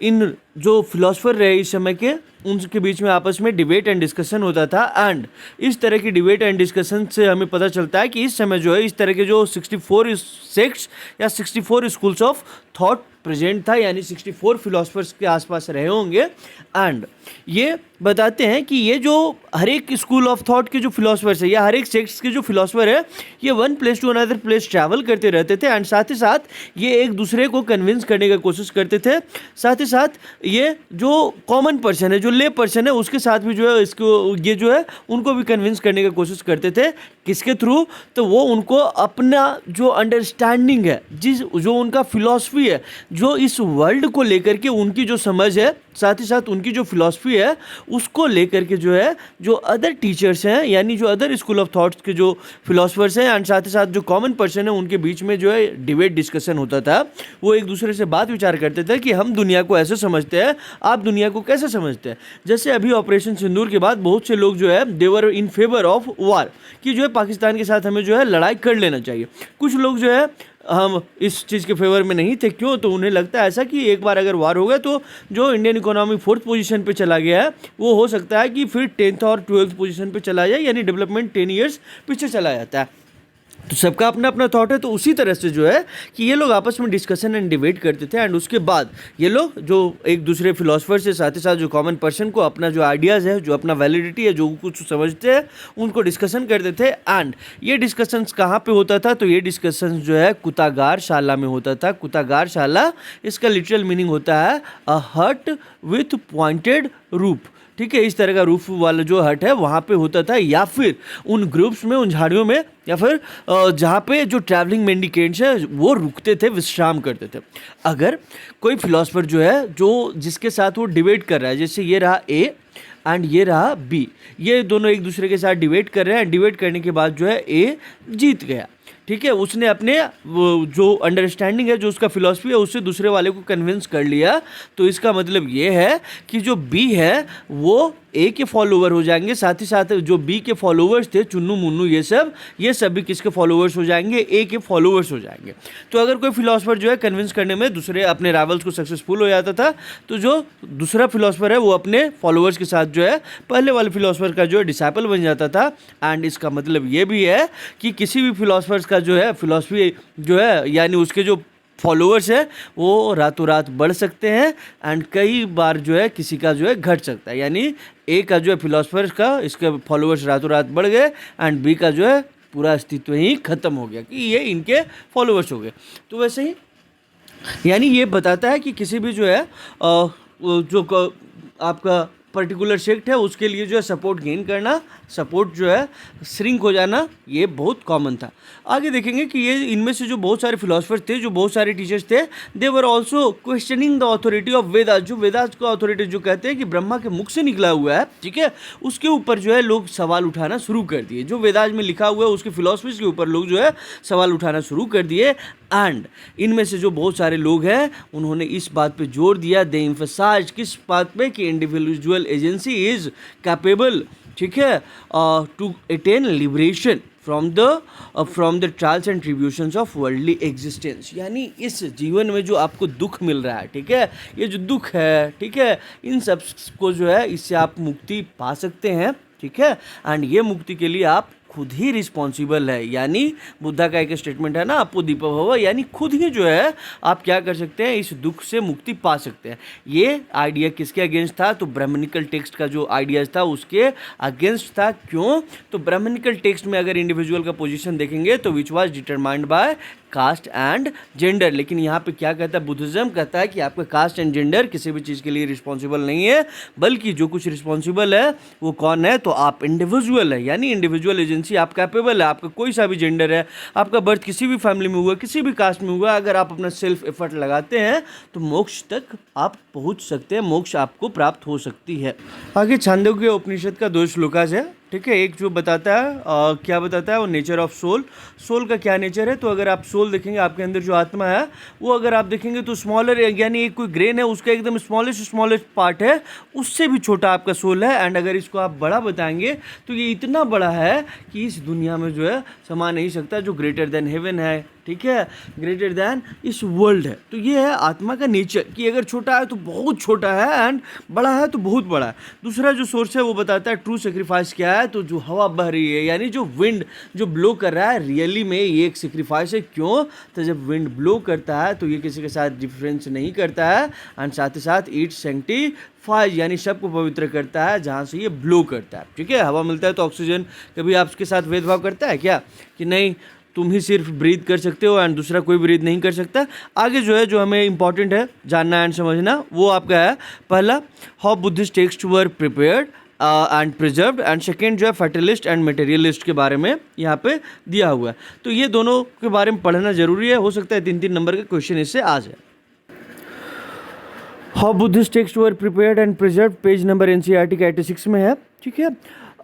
इन जो फिलोसफर रहे इस समय के, उनके बीच में आपस में डिबेट एंड डिस्कशन होता था। एंड इस तरह की डिबेट एंड डिस्कशन से हमें पता चलता है कि इस समय जो है इस तरह के जो 64 सेक्ट्स या 64 स्कूल्स ऑफ थॉट प्रेजेंट था, यानी 64 फिलोसफर्स के आसपास रहे होंगे। एंड ये बताते हैं कि ये जो हर एक स्कूल ऑफ थॉट के जो फिलोसफर्स है या हर एक सेक्ट्स के जो फिलोसफर है, ये one place to another place travel करते रहते थे। एंड साथ ही साथ ये एक दूसरे को कन्विंस करने की कोशिश करते थे। साथ ही साथ ये जो कॉमन पर्सन है, जो ले पर्सन है, उसके साथ भी जो है इसको ये जो है उनको भी कन्विंस करने की कोशिश करते थे। किसके थ्रू, तो वो उनको अपना जो अंडरस्टैंडिंग है, जो उनका फिलॉसफी है, जो इस वर्ल्ड को लेकर के उनकी जो समझ है, साथ ही साथ उनकी जो फिलॉसफी है, उसको लेकर के जो है जो अदर टीचर्स हैं, यानी जो अदर स्कूल ऑफ थॉट्स के जो फिलोसफर्स हैं, एंड साथ ही साथ जो कॉमन पर्सन है, उनके बीच में जो है डिबेट डिस्कशन होता था। वो एक दूसरे से बात विचार करते थे कि हम दुनिया को ऐसे समझते हैं, आप दुनिया को कैसे समझते हैं। जैसे अभी ऑपरेशन सिंदूर के बाद बहुत से लोग जो है देवर इन फेवर ऑफ वार, कि जो है पाकिस्तान के साथ हमें जो है लड़ाई कर लेना चाहिए। कुछ लोग जो है हम इस चीज़ के फेवर में नहीं थे। क्यों, तो उन्हें लगता है ऐसा कि एक बार अगर वार हो गया तो जो इंडियन इकोनॉमी 4th पोजीशन पे चला गया है, वो हो सकता है कि फिर 10th और 12th पोजीशन पे चला जाए, यानी डेवलपमेंट 10 ईयर्स पीछे चला जाता है। तो सबका अपना अपना थॉट है। तो उसी तरह से जो है कि ये लोग आपस में डिस्कशन एंड डिबेट करते थे। एंड उसके बाद ये लोग जो एक दूसरे फिलोसफर से, साथ ही साथ जो कॉमन पर्सन को अपना जो आइडियाज़ है, जो अपना वैलिडिटी है, जो कुछ समझते हैं, उनको डिस्कशन करते थे। एंड ये डिस्कशंस कहाँ पे होता था, तो ये डिस्कशंस जो है कुतागार शाला में होता था। कुतागार शाला, इसका लिटरल मीनिंग होता है अ हट विथ पॉइंटेड रूफ। ठीक है, इस तरह का रूफ वाला जो हट है वहाँ पे होता था, या फिर उन ग्रुप्स में, उन झाड़ियों में, या फिर जहाँ पे जो ट्रैवलिंग मेंडिकेट्स हैं वो रुकते थे, विश्राम करते थे। अगर कोई फिलोसफर जो है, जो जिसके साथ वो डिबेट कर रहा है, जैसे ये रहा ए एंड ये रहा बी, ये दोनों एक दूसरे के साथ डिबेट कर रहे हैं। डिबेट करने के बाद जो है ए जीत गया। ठीक है, उसने अपने जो अंडरस्टैंडिंग है, जो उसका फिलॉसफी है, उससे दूसरे वाले को कन्विंस कर लिया। तो इसका मतलब ये है कि जो बी है वो ए के फॉलोवर हो जाएंगे। साथ ही साथ जो बी के फॉलोवर्स थे, चुन्नू मुन्नू, ये सब भी किसके फॉलोवर्स हो जाएंगे, ए के फॉलोवर्स हो जाएंगे। तो अगर कोई फिलोसफर जो है कन्विंस करने में दूसरे अपने राइवल्स को सक्सेसफुल हो जाता था, तो जो दूसरा फिलोसफर है वो अपने फॉलोवर्स के साथ जो है पहले वाले फिलोसफर का जो है डिसाइपल बन जाता था। एंड इसका मतलब ये भी है कि किसी भी फिलोसफर्स का जो है फिलॉसफी जो है, यानी उसके जो फॉलोअर्स है, वो रातों रात बढ़ सकते हैं। एंड कई बार जो है किसी का जो है घट सकता है, यानी ए का जो है फिलोसफर का, इसके फॉलोअर्स रातों रात बढ़ गए, एंड बी का जो है पूरा अस्तित्व ही खत्म हो गया कि ये इनके फॉलोअर्स हो गए। तो वैसे ही यानी ये बताता है कि किसी भी जो है जो आपका पर्टिकुलर सेक्ट है, उसके लिए जो है सपोर्ट गेन करना, सपोर्ट जो है श्रिंक हो जाना, ये बहुत कॉमन था। आगे देखेंगे कि ये इनमें से जो बहुत सारे फिलोसफर्स थे, जो बहुत सारे टीचर्स थे, they were also questioning the authority of Vedas. जो वेदास को अथॉरिटी जो कहते हैं कि ब्रह्मा के मुख से निकला हुआ है, ठीक है, उसके ऊपर जो है लोग सवाल उठाना शुरू कर दिए। जो वेदास में लिखा हुआ है उसके फिलोसफीज के ऊपर लोग जो है सवाल उठाना शुरू कर दिए। एंड इनमें से जो बहुत सारे लोग हैं, उन्होंने इस बात पे जोर दिया, दे एम्फसाइज, किस बात पे, कि इंडिविजुअल एजेंसी इज कैपेबल, ठीक है, to attain liberation from the trials and tribulations of worldly existence, यानी इस जीवन में जो आपको दुख मिल रहा है, ठीक है, ये जो दुख है, ठीक है, इन सब को जो है इससे आप मुक्ति पा सकते हैं, ठीक है। एंड ये मुक्ति के लिए आप खुद ही रिस्पॉन्सिबल है, यानी बुद्धा का एक स्टेटमेंट है ना, आपको दीपक भव, यानी खुद ही जो है आप क्या कर सकते हैं, इस दुख से मुक्ति पा सकते हैं। ये आइडिया किसके अगेंस्ट था, तो ब्राह्मणिकल टेक्स्ट का जो आइडियाज था उसके अगेंस्ट था। क्यों, तो ब्राह्मणिकल टेक्स्ट में अगर इंडिविजुअल का पोजीशन देखेंगे तो which was determined by caste and gender, लेकिन यहाँ पे क्या कहता है, बुद्धिज्म कहता है कि आपका कास्ट एंड जेंडर किसी भी चीज़ के लिए रिस्पॉन्सिबल नहीं है, बल्कि जो कुछ रिस्पॉन्सिबल है वो कौन है, तो आप इंडिविजुअल है, यानी इंडिविजुअल एजेंसी, आप कैपेबल है, आपका कोई सा भी जेंडर है, आपका बर्थ किसी भी फैमिली में हुआ, किसी भी कास्ट में हुआ, अगर आप अपना सेल्फ एफर्ट लगाते हैं तो मोक्ष तक आप पहुँच सकते हैं, मोक्ष आपको प्राप्त हो सकती है। आगे छांदोग्य उपनिषद का 2 श्लोकास है, ठीक है। एक जो बताता है क्या बताता है, वो नेचर ऑफ सोल, सोल का क्या नेचर है, तो अगर आप सोल देखेंगे, आपके अंदर जो आत्मा है वो अगर आप देखेंगे तो स्मॉलर, यानी एक कोई ग्रेन है उसका एकदम स्मॉलेस्ट पार्ट है, उससे भी छोटा आपका सोल है। एंड अगर इसको आप बड़ा बताएंगे तो ये इतना बड़ा है कि इस दुनिया में जो है समा नहीं सकता, जो ग्रेटर देन हेवन है, ठीक है, ग्रेटर देन इस वर्ल्ड है। तो ये है आत्मा का नेचर कि अगर छोटा है तो बहुत छोटा है एंड बड़ा है तो बहुत बड़ा है। दूसरा जो सोर्स है वो बताता है ट्रू सेक्रीफाइस क्या है, तो जो हवा बह रही है, यानी जो विंड जो ब्लो कर रहा है, रियली में ये एक सेक्रीफाइस है। क्यों, तो जब विंड ब्लो करता है तो ये किसी के साथ डिफरेंस नहीं करता है, एंड साथ ही साथ इट सेंटिफाइज, यानी सबको पवित्र करता है जहाँ से ये ब्लो करता है, ठीक है। हवा मिलता है तो ऑक्सीजन कभी आपके साथ भेदभाव करता है क्या, कि नहीं तुम ही सिर्फ ब्रीथ कर सकते हो एंड दूसरा कोई ब्रीथ नहीं कर सकता। आगे जो है जो हमें इंपॉर्टेंट है जानना एंड समझना, वो आपका है पहला, how Buddhist text were prepared and preserved, and second जो है फैटलिस्ट एंड मटेरियलिस्ट के बारे में यहाँ पे दिया हुआ है। तो ये दोनों के बारे में पढ़ना जरूरी है, हो सकता है 3-3 नंबर का क्वेश्चन इससे आ जाए। How Buddhist text were prepared and preserved, page number NCERT का 86 में है, ठीक है।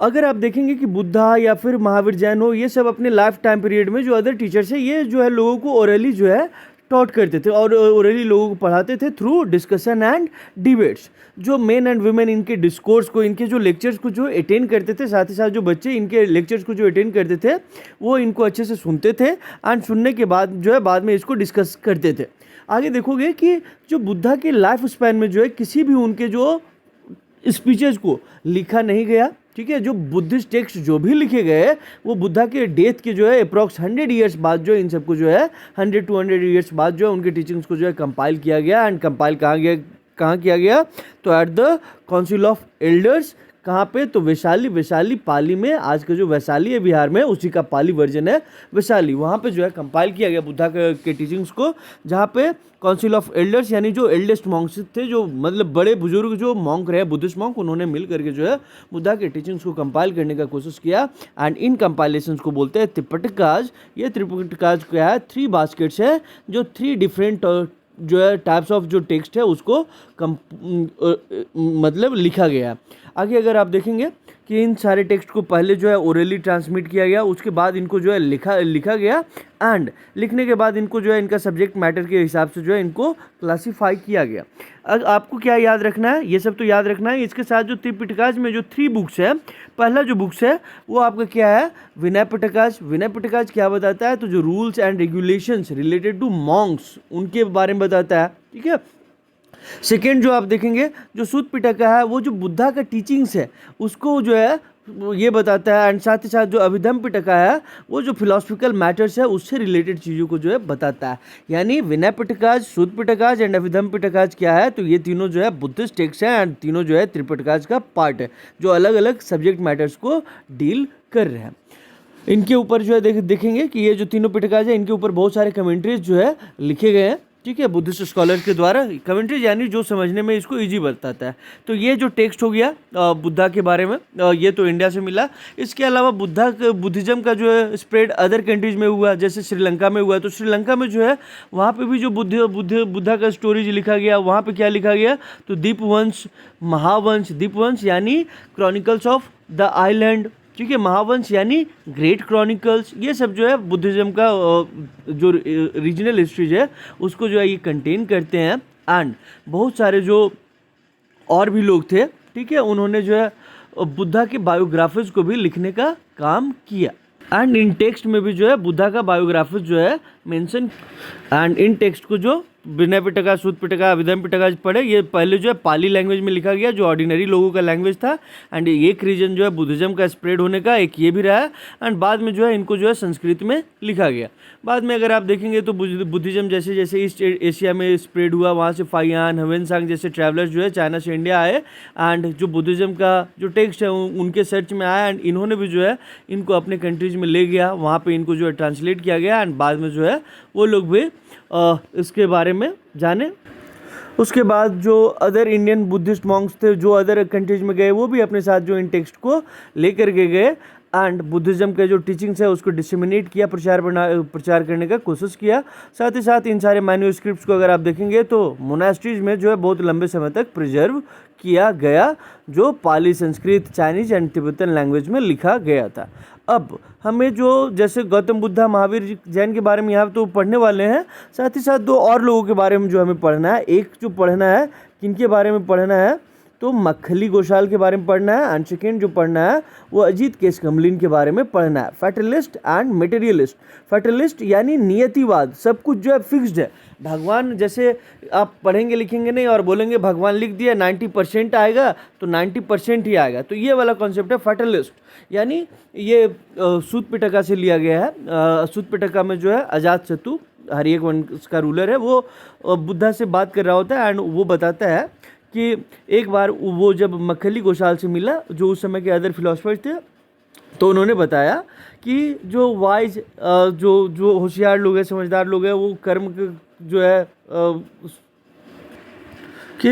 अगर आप देखेंगे कि बुद्धा या फिर महावीर जैन हो, ये सब अपने लाइफ टाइम पीरियड में जो अदर टीचर्स है, ये जो है लोगों को ओरली जो है टॉट करते थे और ओरली लोगों को पढ़ाते थे थ्रू डिस्कशन एंड डिबेट्स। जो मेन एंड वुमेन इनके डिस्कोर्स को, इनके जो लेक्चर्स को जो अटेंड करते थे, साथ ही साथ जो बच्चे इनके लेक्चर्स को जो अटेंड करते थे वो इनको अच्छे से सुनते थे एंड सुनने के बाद जो है बाद में इसको डिस्कस करते थे। आगे देखोगे कि जो बुद्धा के लाइफ स्पैन में जो है किसी भी उनके जो स्पीचेस को लिखा नहीं गया, ठीक है। जो बुद्धिस्ट टेक्स्ट जो भी लिखे गए वो बुद्धा के डेथ के जो है अप्रॉक्स 100 ईयर्स बाद जो इन सबको जो है 100-200 ईयर्स बाद जो है उनके टीचिंग्स को जो है कंपाइल किया गया। एंड कंपाइल कहाँ किया गया, तो at the council of elders, कहाँ पे, तो वैशाली पाली में, आज का जो वैशाली है बिहार में, उसी का पाली वर्जन है वैशाली, वहाँ पे जो है कंपाइल किया गया बुद्धा के टीचिंग्स को, जहाँ पे काउंसिल ऑफ एल्डर्स यानी जो एल्डेस्ट मॉन्क्स थे, जो मतलब बड़े बुजुर्ग जो मॉन्क रहे बुद्धिस्ट मॉन्क, उन्होंने मिल करके जो है बुद्धा के टीचिंग्स को कंपाइल करने का कोशिश किया। एंड इन कंपाइलेशंस को बोलते हैं त्रिपिटकाज। ये त्रिपिटकाज क्या है, 3 बास्केट्स है जो 3 डिफरेंट जो है टाइप्स ऑफ जो टेक्स्ट है उसको मतलब लिखा गया है। आगे अगर आप देखेंगे कि इन सारे टेक्स्ट को पहले जो है ओरली ट्रांसमिट किया गया, उसके बाद इनको जो है लिखा गया, एंड लिखने के बाद इनको जो है इनका सब्जेक्ट मैटर के हिसाब से जो है इनको क्लासीफाई किया गया। अब आपको क्या याद रखना है, ये सब तो याद रखना है। इसके साथ जो त्रिपिटकाज में जो 3 बुक्स है, पहला जो बुक्स है वो आपका क्या है, विनय पिटकाज। विनय पिटकाज क्या बताता है, तो जो rules and regulations related to monks उनके बारे में बताता है, ठीक है। सेकेंड जो आप देखेंगे जो सूत पिटका है, वो जो बुद्धा का टीचिंग्स है उसको जो है ये बताता है। एंड साथ ही साथ जो अभिधम पिटका है वो जो फिलोसफिकल मैटर्स है उससे रिलेटेड चीज़ों को जो है बताता है। यानी विनय पिटकाज, सूत पिटकाज एंड अभिधम पिटकाज क्या है, तो ये तीनों जो है बुद्धिस्ट टेक्स्ट है एंड तीनों जो है त्रिपिटकाज का पार्ट है, जो अलग अलग सब्जेक्ट मैटर्स को डील कर रहे हैं। इनके ऊपर जो है देखेंगे कि ये जो तीनों पिटकाज है इनके ऊपर बहुत सारे कमेंट्रीज जो है लिखे गए हैं, ठीक है, बुद्धिस्ट स्कॉलर के द्वारा। कमेंट्रीज यानी जो समझने में इसको इजी बताता है। तो ये जो टेक्स्ट हो गया बुद्धा के बारे में, ये तो इंडिया से मिला। इसके अलावा बुद्धिज्म का जो है स्प्रेड अदर कंट्रीज में हुआ, जैसे श्रीलंका में हुआ। तो श्रीलंका में जो है वहाँ पे भी जो बुद्धा का स्टोरीज लिखा गया, वहाँ पे क्या लिखा गया, तो दीपवंश, महावंश, दीपवंश यानी क्रॉनिकल्स ऑफ द आइलैंड, ठीक है, महावंश यानी ग्रेट क्रॉनिकल्स। ये सब जो है बुद्धिज्म का जो रीजनल हिस्ट्रीज है उसको जो है ये कंटेन करते हैं। एंड बहुत सारे जो और भी लोग थे, ठीक है, उन्होंने जो है बुद्धा के बायोग्राफीज को भी लिखने का काम किया। एंड इन टेक्स्ट में भी जो है बुद्धा का बायोग्राफी जो है मेंशन, एंड इन टेक्स्ट को जो विनय पिटका, सूत पिटका, अभिधम पिटका पढ़े, ये पहले जो है पाली लैंग्वेज में लिखा गया जो ऑर्डिनरी लोगों का लैंग्वेज था। एंड एक रीजन जो है बुद्धिज्म का स्प्रेड होने का एक ये भी रहा है। एंड बाद में जो है इनको जो है संस्कृत में लिखा गया। बाद में अगर आप देखेंगे तो बुद्धिज्म जैसे जैसे ईस्ट एशिया में स्प्रेड हुआ, वहाँ से फाइयान, ह्वेनसांग जैसे ट्रैवलर्स जो है चाइना से इंडिया आए, एंड जो बुद्धिज्म का जो टेक्स्ट है उनके सर्च में आया, एंड इन्होंने भी जो है इनको अपने कंट्रीज में ले गया, वहाँ पे इनको जो है ट्रांसलेट किया गया, एंड बाद में जो है वो लोग भी इसके बारे में जाने। उसके बाद जो अदर इंडियन बुद्धिस्ट मॉन्क्स थे जो अदर कंट्रीज में गए, वो भी अपने साथ जो इन टेक्स्ट को लेकर के गए, एंड बुद्धिज्म के जो टीचिंग्स है उसको डिसमिनेट किया, प्रचार करने का कोशिश किया। साथ ही साथ इन सारे मैन्यूस्क्रिप्ट्स को अगर आप देखेंगे तो मोनास्ट्रीज में जो है बहुत लंबे समय तक प्रिजर्व किया गया, जो Pali, Sanskrit, Chinese and Tibetan language में लिखा गया था। अब हमें जो जैसे गौतम बुद्धा, महावीर, जैन के बारे में यहाँ तो पढ़ने वाले हैं, साथ ही साथ दो और लोगों के बारे में जो हमें पढ़ना है। एक जो पढ़ना है, किनके बारे में पढ़ना है, तो मक्खली घोषाल के बारे में पढ़ना है, एंड सेकेंड जो पढ़ना है वो अजीत केशकमलिन के बारे में पढ़ना है। Fatalist and materialist. फैटलिस्ट यानी नियतिवाद, सब कुछ जो है फिक्स्ड है। भगवान जैसे आप पढ़ेंगे लिखेंगे नहीं और बोलेंगे भगवान लिख दिया 90% आएगा तो 90% ही आएगा, तो ये वाला कॉन्सेप्ट है फैटलिस्ट। यानी ये सूत पिटका से लिया गया है। सूत पिटका में जो है अजातशत्रु हरियक वंश का रूलर है, वो बुद्धा से बात कर रहा होता है, एंड वो बताता है कि एक बार वो जब मक्खली घोषाल से मिला, जो उस समय के अदर फिलोसफर्स थे, तो उन्होंने बताया कि जो वाइज जो होशियार लोग हैं, समझदार लोग हैं, वो कर्म जो है कि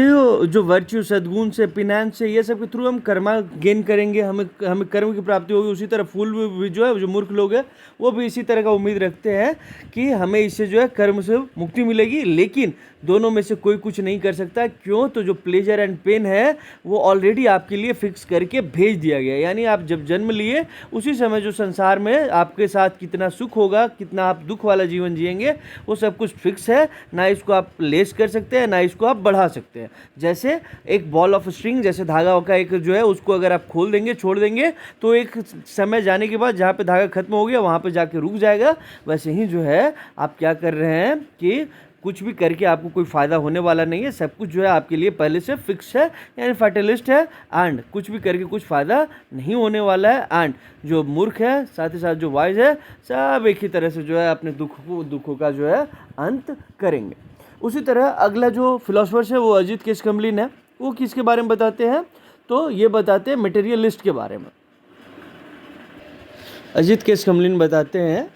जो वर्च्यू, सद्गुण से, पिनांस से, ये सब के थ्रू हम कर्मा गेन करेंगे, हमें कर्म की प्राप्ति होगी। उसी तरह फूल भी जो है, जो मूर्ख लोग हैं वो भी इसी तरह का उम्मीद रखते हैं कि हमें इससे जो है कर्म से मुक्ति मिलेगी, लेकिन दोनों में से कोई कुछ नहीं कर सकता। क्यों? तो जो प्लेजर एंड पेन है वो ऑलरेडी आपके लिए फिक्स करके भेज दिया गया। यानी आप जब जन्म लिए उसी समय जो संसार में आपके साथ कितना सुख होगा, कितना आप दुख वाला जीवन जिएंगे, वो सब कुछ फिक्स है। ना इसको आप लेस कर सकते हैं, ना इसको आप बढ़ा सकते हैं। जैसे एक बॉल ऑफ स्ट्रिंग, जैसे धागा का एक जो है उसको अगर आप खोल देंगे, छोड़ देंगे, तो एक समय जाने के बाद जहाँ पे धागा खत्म हो गया वहाँ पे जाके रुक जाएगा। वैसे ही जो है आप क्या कर रहे हैं कि कुछ भी करके आपको कोई फ़ायदा होने वाला नहीं है। सब कुछ जो है आपके लिए पहले से फिक्स है, यानी फैटलिस्ट है, एंड कुछ भी करके कुछ फ़ायदा नहीं होने वाला है। एंड जो मूर्ख है, साथ ही साथ जो वाइज है, सब एक ही तरह से जो है अपने दुखों का जो है अंत करेंगे। उसी तरह अगला जो फिलोसफर्स है वो अजीत केशकमलिन है। वो किसके बारे में बताते हैं? तो ये बताते हैं मटेरियलिस्ट के बारे में। अजीत केशकमलिन बताते हैं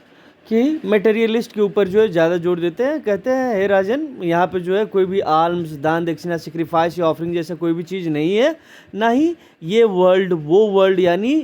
कि मटेरियलिस्ट के ऊपर जो है ज़्यादा जोर देते हैं। कहते हैं, हे राजन, यहाँ पे जो है कोई भी आल्म्स, दान, दक्षिणा, सेक्रीफाइस या ऑफरिंग जैसा कोई भी चीज़ नहीं है, ना ही ये वर्ल्ड वो वर्ल्ड यानी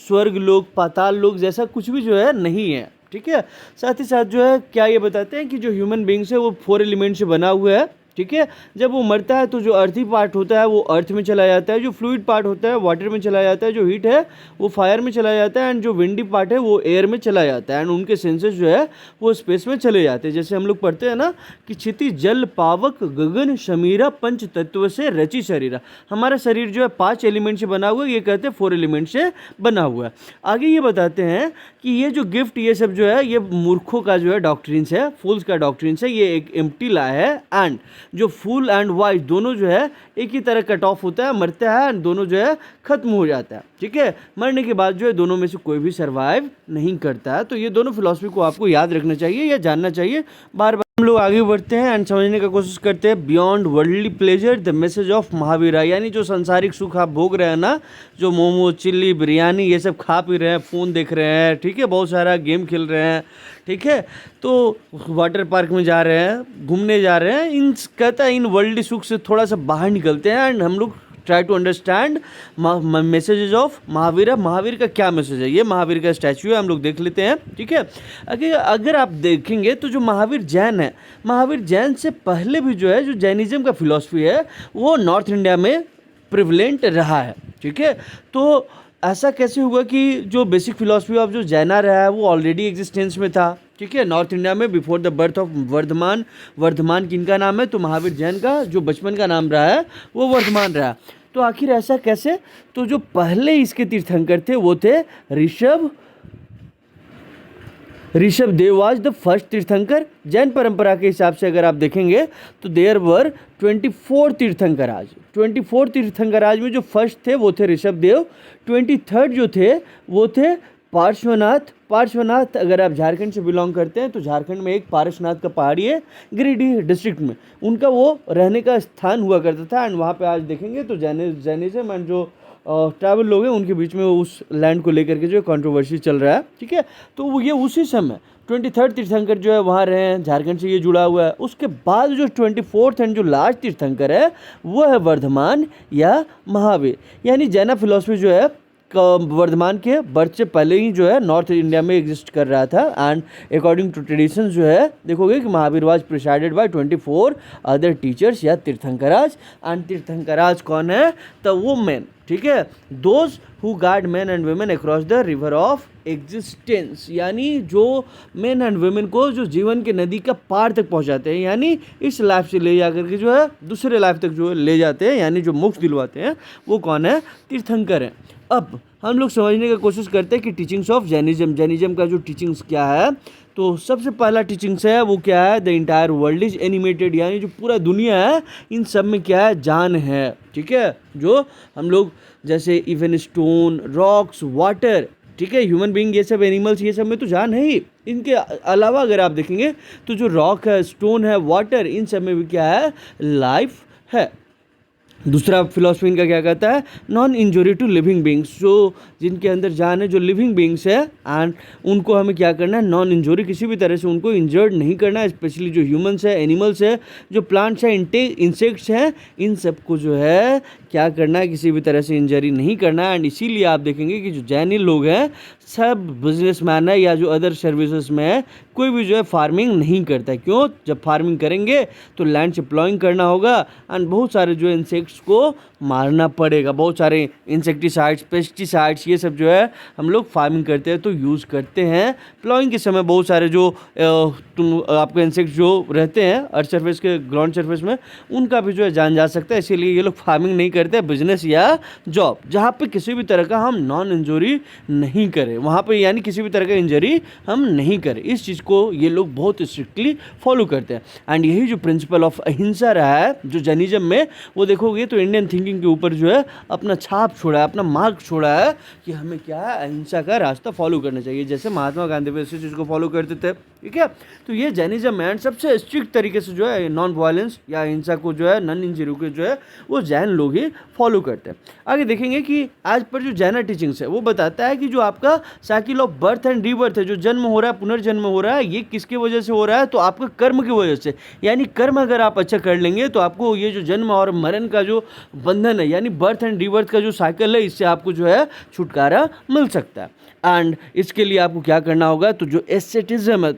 स्वर्ग लोक, पाताल लोक जैसा कुछ भी जो है नहीं है। ठीक है। साथ ही साथ जो है क्या ये बताते हैं कि जो ह्यूमन बींग्स है वो 4 एलिमेंट से बना हुआ है। ठीक है। जब वो मरता है तो जो अर्थी पार्ट होता है वो अर्थ में चला जाता है, जो फ्लूइड पार्ट होता है वाटर में चला जाता है, जो हीट है वो फायर में चला जाता है, एंड जो विंडी पार्ट है वो एयर में चला जाता है, एंड उनके सेंसेस जो है वो स्पेस में चले जाते हैं। जैसे हम लोग पढ़ते हैं ना कि क्षिति, जल, पावक, गगन, शमीरा, पंच तत्व से रची शरीरा। हमारा शरीर जो है 5 एलिमेंट से बना हुआ है, ये कहते हैं 4 एलिमेंट से बना हुआ है। आगे ये बताते हैं कि ये जो गिफ्ट, ये सब जो है ये मूर्खों का जो है डॉक्ट्रिन्स है, फूल्स का डॉक्ट्रिन्स है, ये एक एम्प्टी ला है। एंड जो फूल एंड वाइज दोनों जो है एक ही तरह कट ऑफ होता है, मरता है, एंड दोनों जो है खत्म हो जाता है। ठीक है। मरने के बाद जो है दोनों में से कोई भी सर्वाइव नहीं करता है। तो ये दोनों फिलॉसफी को आपको याद रखना चाहिए या जानना चाहिए। बार बार हम लोग आगे बढ़ते हैं एंड समझने का कोशिश करते हैं। Beyond worldly pleasure the message of Mahavira, यानी जो संसारिक सुख आप भोग रहे हैं ना, जो मोमो, चिल्ली, बिरयानी ये सब खा पी रहे हैं, फ़ोन देख रहे हैं, ठीक है, बहुत सारा गेम खेल रहे हैं, ठीक है, तो वाटर पार्क में जा रहे हैं, घूमने जा रहे हैं, इन कहता है इन वर्ल्डली सुख से थोड़ा सा बाहर निकलते हैं एंड हम लोग try to understand messages of Mahavir. Mahavir का क्या मैसेज है? ये महावीर का स्टैचू है, हम लोग देख लेते हैं। ठीक है। अगर आप देखेंगे तो जो महावीर जैन है, महावीर जैन से पहले भी जो है जो जैनिज्म का फिलॉसफी है वो नॉर्थ इंडिया में प्रिवलेंट रहा है। ठीक है। तो ऐसा कैसे हुआ कि जो बेसिक फिलॉसफी ऑफ जो जैना रहा है वो ऑलरेडी एग्जिस्टेंस में था। ठीक है। नॉर्थ इंडिया में before the birth of Vardhaman. Vardhaman किनका नाम है? तो महावीर जैन का जो बचपन का नाम रहा है वो वर्धमान रहा। तो आखिर ऐसा कैसे? तो जो पहले इसके तीर्थंकर थे वो थे Rishabh Rishabh Dev was the first तीर्थंकर। जैन परंपरा के हिसाब से अगर आप देखेंगे तो देयर वर 24 तीर्थंकराज। 24 तीर्थंकराज में जो फर्स्ट थे वो थे ऋषभ देव। 23rd जो थे वो थे पार्श्वनाथ। पार्श्वनाथ अगर आप झारखंड से बिलोंग करते हैं तो झारखंड में एक पारसनाथ का पहाड़ी है गिरिडीह डिस्ट्रिक्ट में, उनका वो रहने का स्थान हुआ करता था। एंड वहाँ पे आज देखेंगे तो जैनिज्म एंड जो ट्रैवल लोग हैं उनके बीच में उस लैंड को लेकर के जो कंट्रोवर्सी चल रहा है, ठीक है। तो वो ये उसी समय 23rd तीर्थंकर जो है वहाँ रहे हैं, झारखंड से ये जुड़ा हुआ है। उसके बाद जो 24th एंड जो लास्ट तीर्थंकर है वो है वर्धमान या महावीर। यानी जैना फिलॉसफी जो है वर्धमान के बर्थ से पहले ही जो है नॉर्थ इंडिया में एग्जिस्ट कर रहा था। एंड अकॉर्डिंग टू ट्रेडिशन जो है देखोगे कि Mahavir was presided bye 24 other teachers या तीर्थंकराज। एंड तीर्थंकराज कौन है? द वुमेन, ठीक है, those who guard man and women across the river of existence. यानी जो मैन एंड वुमेन को जो जीवन के नदी का पार तक पहुंचाते हैं, यानी इस लाइफ से ले जाकर के जो है दूसरे लाइफ तक जो ले जाते हैं, यानी जो मोक्ष दिलवाते हैं, वो कौन है? तीर्थंकर हैं। अब हम लोग समझने की कोशिश करते हैं कि टीचिंग्स ऑफ जैनिज्म, जैनिज्म का जो टीचिंग्स क्या है। तो सबसे पहला टीचिंग्स है वो क्या है? The entire world is animated. यानी जो पूरा दुनिया है इन सब में क्या है? जान है, ठीक है। जो हम लोग जैसे इवन स्टोन, रॉक्स, वाटर, ठीक है, ह्यूमन बीइंग, ये सब एनिमल्स, ये सब में तो जान है ही। इनके अलावा अगर आप देखेंगे तो जो रॉक है, स्टोन है, वाटर, इन सब में भी क्या है? लाइफ है। दूसरा फिलॉसफी इनका क्या कहता है? Non injury to living beings. जो जिनके अंदर जान है, जो लिविंग बींग्स है, एंड उनको हमें क्या करना है? नॉन इंजरी, किसी भी तरह से उनको इंजर्ड नहीं करना है। स्पेशली जो ह्यूमंस है, एनिमल्स है, जो प्लांट्स है, इंसेक्ट्स हैं, इन सबको जो है क्या करना है? किसी भी तरह से इंजरी नहीं करना है। एंड इसीलिए आप देखेंगे कि जो जैनी लोग हैं सब बिजनेसमैन है या जो अदर सर्विसेज में है, कोई भी जो है फार्मिंग नहीं करता है। क्यों? जब फार्मिंग करेंगे तो लैंड से प्लॉइंग करना होगा एंड बहुत सारे जो इंसेक्ट्स को मारना पड़ेगा। बहुत सारे इंसेक्टिसाइड्स, पेस्टिसाइड्स, ये सब जो है हम लोग फार्मिंग करते हैं तो यूज़ करते हैं। प्लॉइंग के समय बहुत सारे जो आपके इंसेक्ट्स जो रहते हैं अर्थ सरफेस के, ग्राउंड सरफेस में, उनका भी जो है जान जा सकता है। इसीलिए ये लोग फार्मिंग नहीं करते, बिजनेस या जॉब, जहाँ पे किसी भी तरह का हम नॉन इंजरी नहीं करें, वहाँ पे यानी किसी भी तरह का इंजरी हम नहीं करें। इस चीज़ को ये लोग बहुत स्ट्रिक्टली फॉलो करते हैं। एंड यही जो प्रिंसिपल ऑफ अहिंसा रहा है जो जैनिज्म में, वो देखोगे तो इंडियन थिंकिंग के ऊपर जो है अपना छाप छोड़ा है, अपना मार्क छोड़ा है कि हमें क्या है? अहिंसा का रास्ता फॉलो करना चाहिए। जैसे महात्मा गांधी भी इसी चीज़ को फॉलो करते थे, ठीक है। तो ये जैनिज्म एंड सबसे स्ट्रिक्ट तरीके से जो है नॉन वायलेंस या अहिंसा को जो है, नॉन इंजरी को जो है वो जैन लोग ही फॉलो करते हैं। आगे देखेंगे कि आज पर जो जैना टीचिंग्स है वो बताता है कि जो आपका cycle of birth and rebirth है, जो जन्म हो रहा है, पुनर्जन्म हो रहा है, ये किसकी वजह से हो रहा है? तो आपका कर्म की वजह से। यानी कर्म अगर आप अच्छा कर लेंगे तो आपको ये जो जन्म और मरण का जो बंधन है, यानी बर्थ एंड रीबर्थ का जो साइकिल है, इससे आपको जो है छुटकारा मिल सकता है। एंड इसके लिए आपको क्या करना होगा? तो जो एस्केटिज्म है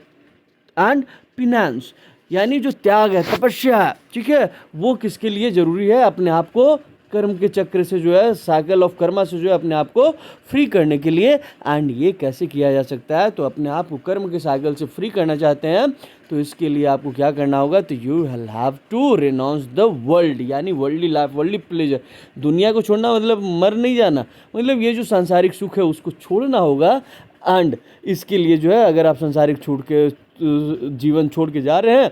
एंड पिनांस, यानी जो त्याग है, तपस्या है, ठीक है, वो किसके लिए ज़रूरी है? अपने आप को कर्म के चक्र से जो है, साइकिल ऑफ कर्मा से जो है अपने आप को फ्री करने के लिए। एंड ये कैसे किया जा सकता है? तो अपने आप को कर्म के साइकिल से फ्री करना चाहते हैं तो इसके लिए आपको क्या करना होगा? तो you have to renounce the world, यानी वर्ल्डली लाइफ, वर्ल्डली प्लेजर। दुनिया को छोड़ना मतलब मर नहीं जाना, मतलब ये जो सांसारिक सुख है उसको छोड़ना होगा। एंड इसके लिए जो है अगर आप सांसारिक छोड़ के जीवन छोड़ के जा रहे हैं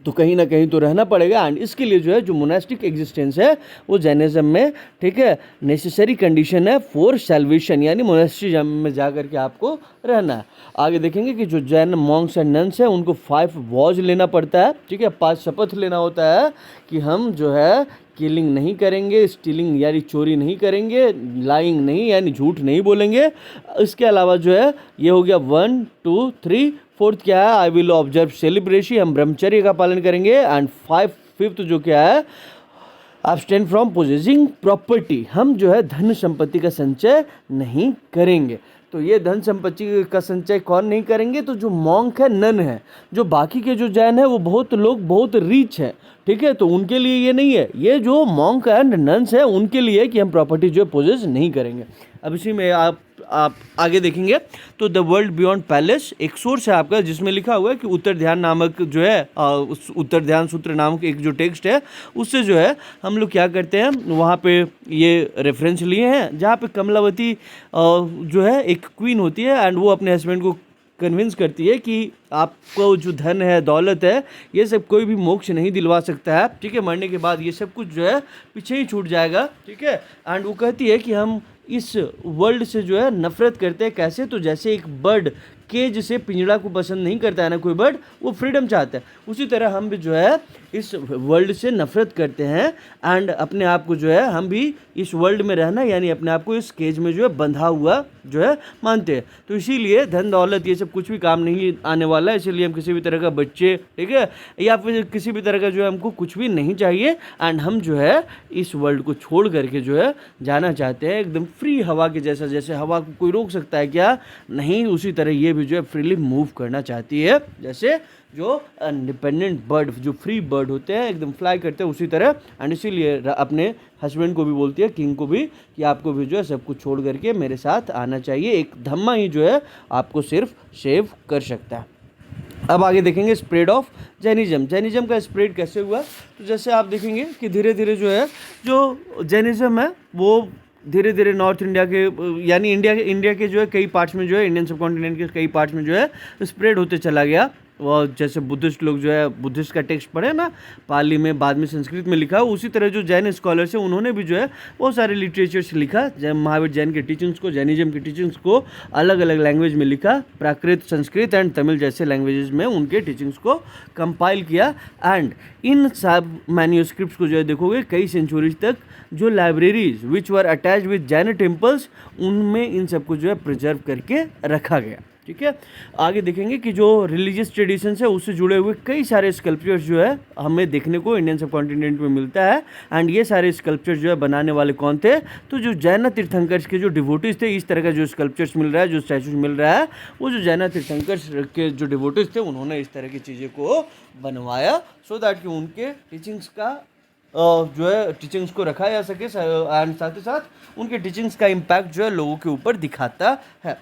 तो कहीं ना कहीं तो रहना पड़ेगा। एंड इसके लिए जो है जो मोनास्टिक एग्जिस्टेंस है वो जैनिज्म में, ठीक है, नेसेसरी कंडीशन है फॉर सैल्वेशन, यानी मोनास्ट्री में जा कर के आपको रहना है। आगे देखेंगे कि जो जैन मॉन्क्स एंड नन्स है उनको 5 वॉज लेना पड़ता है, ठीक है, 5 शपथ लेना होता है कि हम जो है किलिंग नहीं करेंगे, स्टीलिंग यानी चोरी नहीं करेंगे, लाइंग नहीं यानी झूठ नहीं बोलेंगे। इसके अलावा जो है ये हो गया 1 2 3, 4th क्या है? आई विल ऑब्जर्व सेलिब्रेशन, हम ब्रह्मचर्य का पालन करेंगे। एंड 5th जो क्या है? abstain फ्रॉम पोजेसिंग प्रॉपर्टी, हम जो है धन संपत्ति का संचय नहीं करेंगे। तो ये धन संपत्ति का संचय कौन नहीं करेंगे? तो जो मॉन्क है, नन है। जो बाकी के जो जैन है वो बहुत लोग बहुत रिच है, ठीक है, तो उनके लिए ये नहीं है। ये जो मॉन्क एंड नन्स है उनके लिए कि हम प्रॉपर्टी जो है पोजेस नहीं करेंगे। अब इसी में आप आगे देखेंगे तो द वर्ल्ड बियॉन्ड पैलेस एक सोर्स है आपका जिसमें लिखा हुआ है कि उत्तर ध्यान नामक जो है उस उत्तर ध्यान सूत्र नामक एक जो टेक्स्ट है उससे जो है हम लोग क्या करते हैं, वहाँ पे ये रेफरेंस लिए हैं जहाँ पे कमलावती जो है एक क्वीन होती है एंड वो अपने हस्बैंड को कन्विंस करती है कि आपको जो धन है, दौलत है, ये सब कोई भी मोक्ष नहीं दिलवा सकता है, ठीक है। मरने के बाद ये सब कुछ जो है पीछे ही छूट जाएगा, ठीक है। एंड वो कहती है कि हम इस वर्ल्ड से जो है नफरत करते हैं। कैसे? तो जैसे एक बर्ड केज से पिंजड़ा को पसंद नहीं करता है ना कोई बर्ड, वो फ्रीडम चाहता है, उसी तरह हम भी जो है इस वर्ल्ड से नफरत करते हैं एंड अपने आप को जो है हम भी इस वर्ल्ड में रहना, यानी अपने आप को इस केज में जो है बंधा हुआ जो है मानते हैं। तो इसीलिए धन दौलत ये सब कुछ भी काम नहीं आने वाला है, इसीलिए हम किसी भी तरह का बच्चे, ठीक है, या फिर किसी भी तरह का जो है हमको कुछ भी नहीं चाहिए एंड हम जो है इस वर्ल्ड को छोड़ करके जो है जाना चाहते हैं एकदम फ्री हवा के जैसा। जैसे हवा को कोई रोक सकता है क्या? नहीं, उसी तरह ये भी जो है फ्रीली मूव करना चाहती है, जैसे जो इंडिपेंडेंट बर्ड, जो फ्री बर्ड होते हैं, एकदम फ्लाई करते हैं उसी तरह। एंड इसीलिए अपने हस्बैंड को भी बोलती है, किंग को भी, कि आपको भी जो है सब कुछ छोड़ करके मेरे साथ आना चाहिए। एक धम्मा ही जो है आपको सिर्फ सेव कर सकता है। अब आगे देखेंगे स्प्रेड ऑफ जैनिज्म। जैनिज्म का स्प्रेड कैसे हुआ? तो जैसे आप देखेंगे कि धीरे धीरे जो है जो जैनिज्म है वो धीरे धीरे नॉर्थ इंडिया के, यानी इंडिया के जो है कई पार्ट्स में जो है, इंडियन सब कॉन्टिनेंट के कई पार्ट्स में जो है स्प्रेड होते चला गया। वो जैसे बुद्धिस्ट लोग जो है बुद्धिस्ट का टेक्स्ट पढ़े ना पाली में, बाद में संस्कृत में लिखा, उसी तरह जो जैन स्कॉलर्स हैं उन्होंने भी जो है बहुत सारे लिटरेचर्स लिखा। जैसे महावीर जैन के टीचिंग्स को, जैनिज्म की टीचिंग्स को अलग अलग लैंग्वेज में लिखा, प्राकृत, संस्कृत एंड तमिल जैसे लैंग्वेजेस में उनके टीचिंग्स को कंपाइल किया। एंड इन सब मैन्यूस्क्रिप्ट्स को जो है देखोगे कई सेंचुरीज तक जो libraries which were attach with Jain temples, उनमें इन सबको जो है प्रिजर्व करके रखा गया, ठीक है। आगे देखेंगे कि जो रिलीजियस ट्रेडिशन है उससे जुड़े हुए कई सारे स्कल्पचर्स जो है हमें देखने को इंडियन सब कॉन्टिनेंट में मिलता है। एंड ये सारे स्कल्पचर्स जो है बनाने वाले कौन थे? तो जो जैन तीर्थंकर्स के जो डिवोटीज थे, इस तरह का जो स्कल्पचर्स मिल रहा है, जो स्टैचूज मिल रहा है, वो जो जैन तीर्थंकर्स के जो डिवोटीज थे उन्होंने इस तरह की चीज़ें को बनवाया, सो दैट कि उनके टीचिंग्स का जो है टीचिंग्स को रखा जा सके एंड साथ ही साथ उनके टीचिंग्स का इम्पैक्ट जो है लोगों के ऊपर दिखाता है।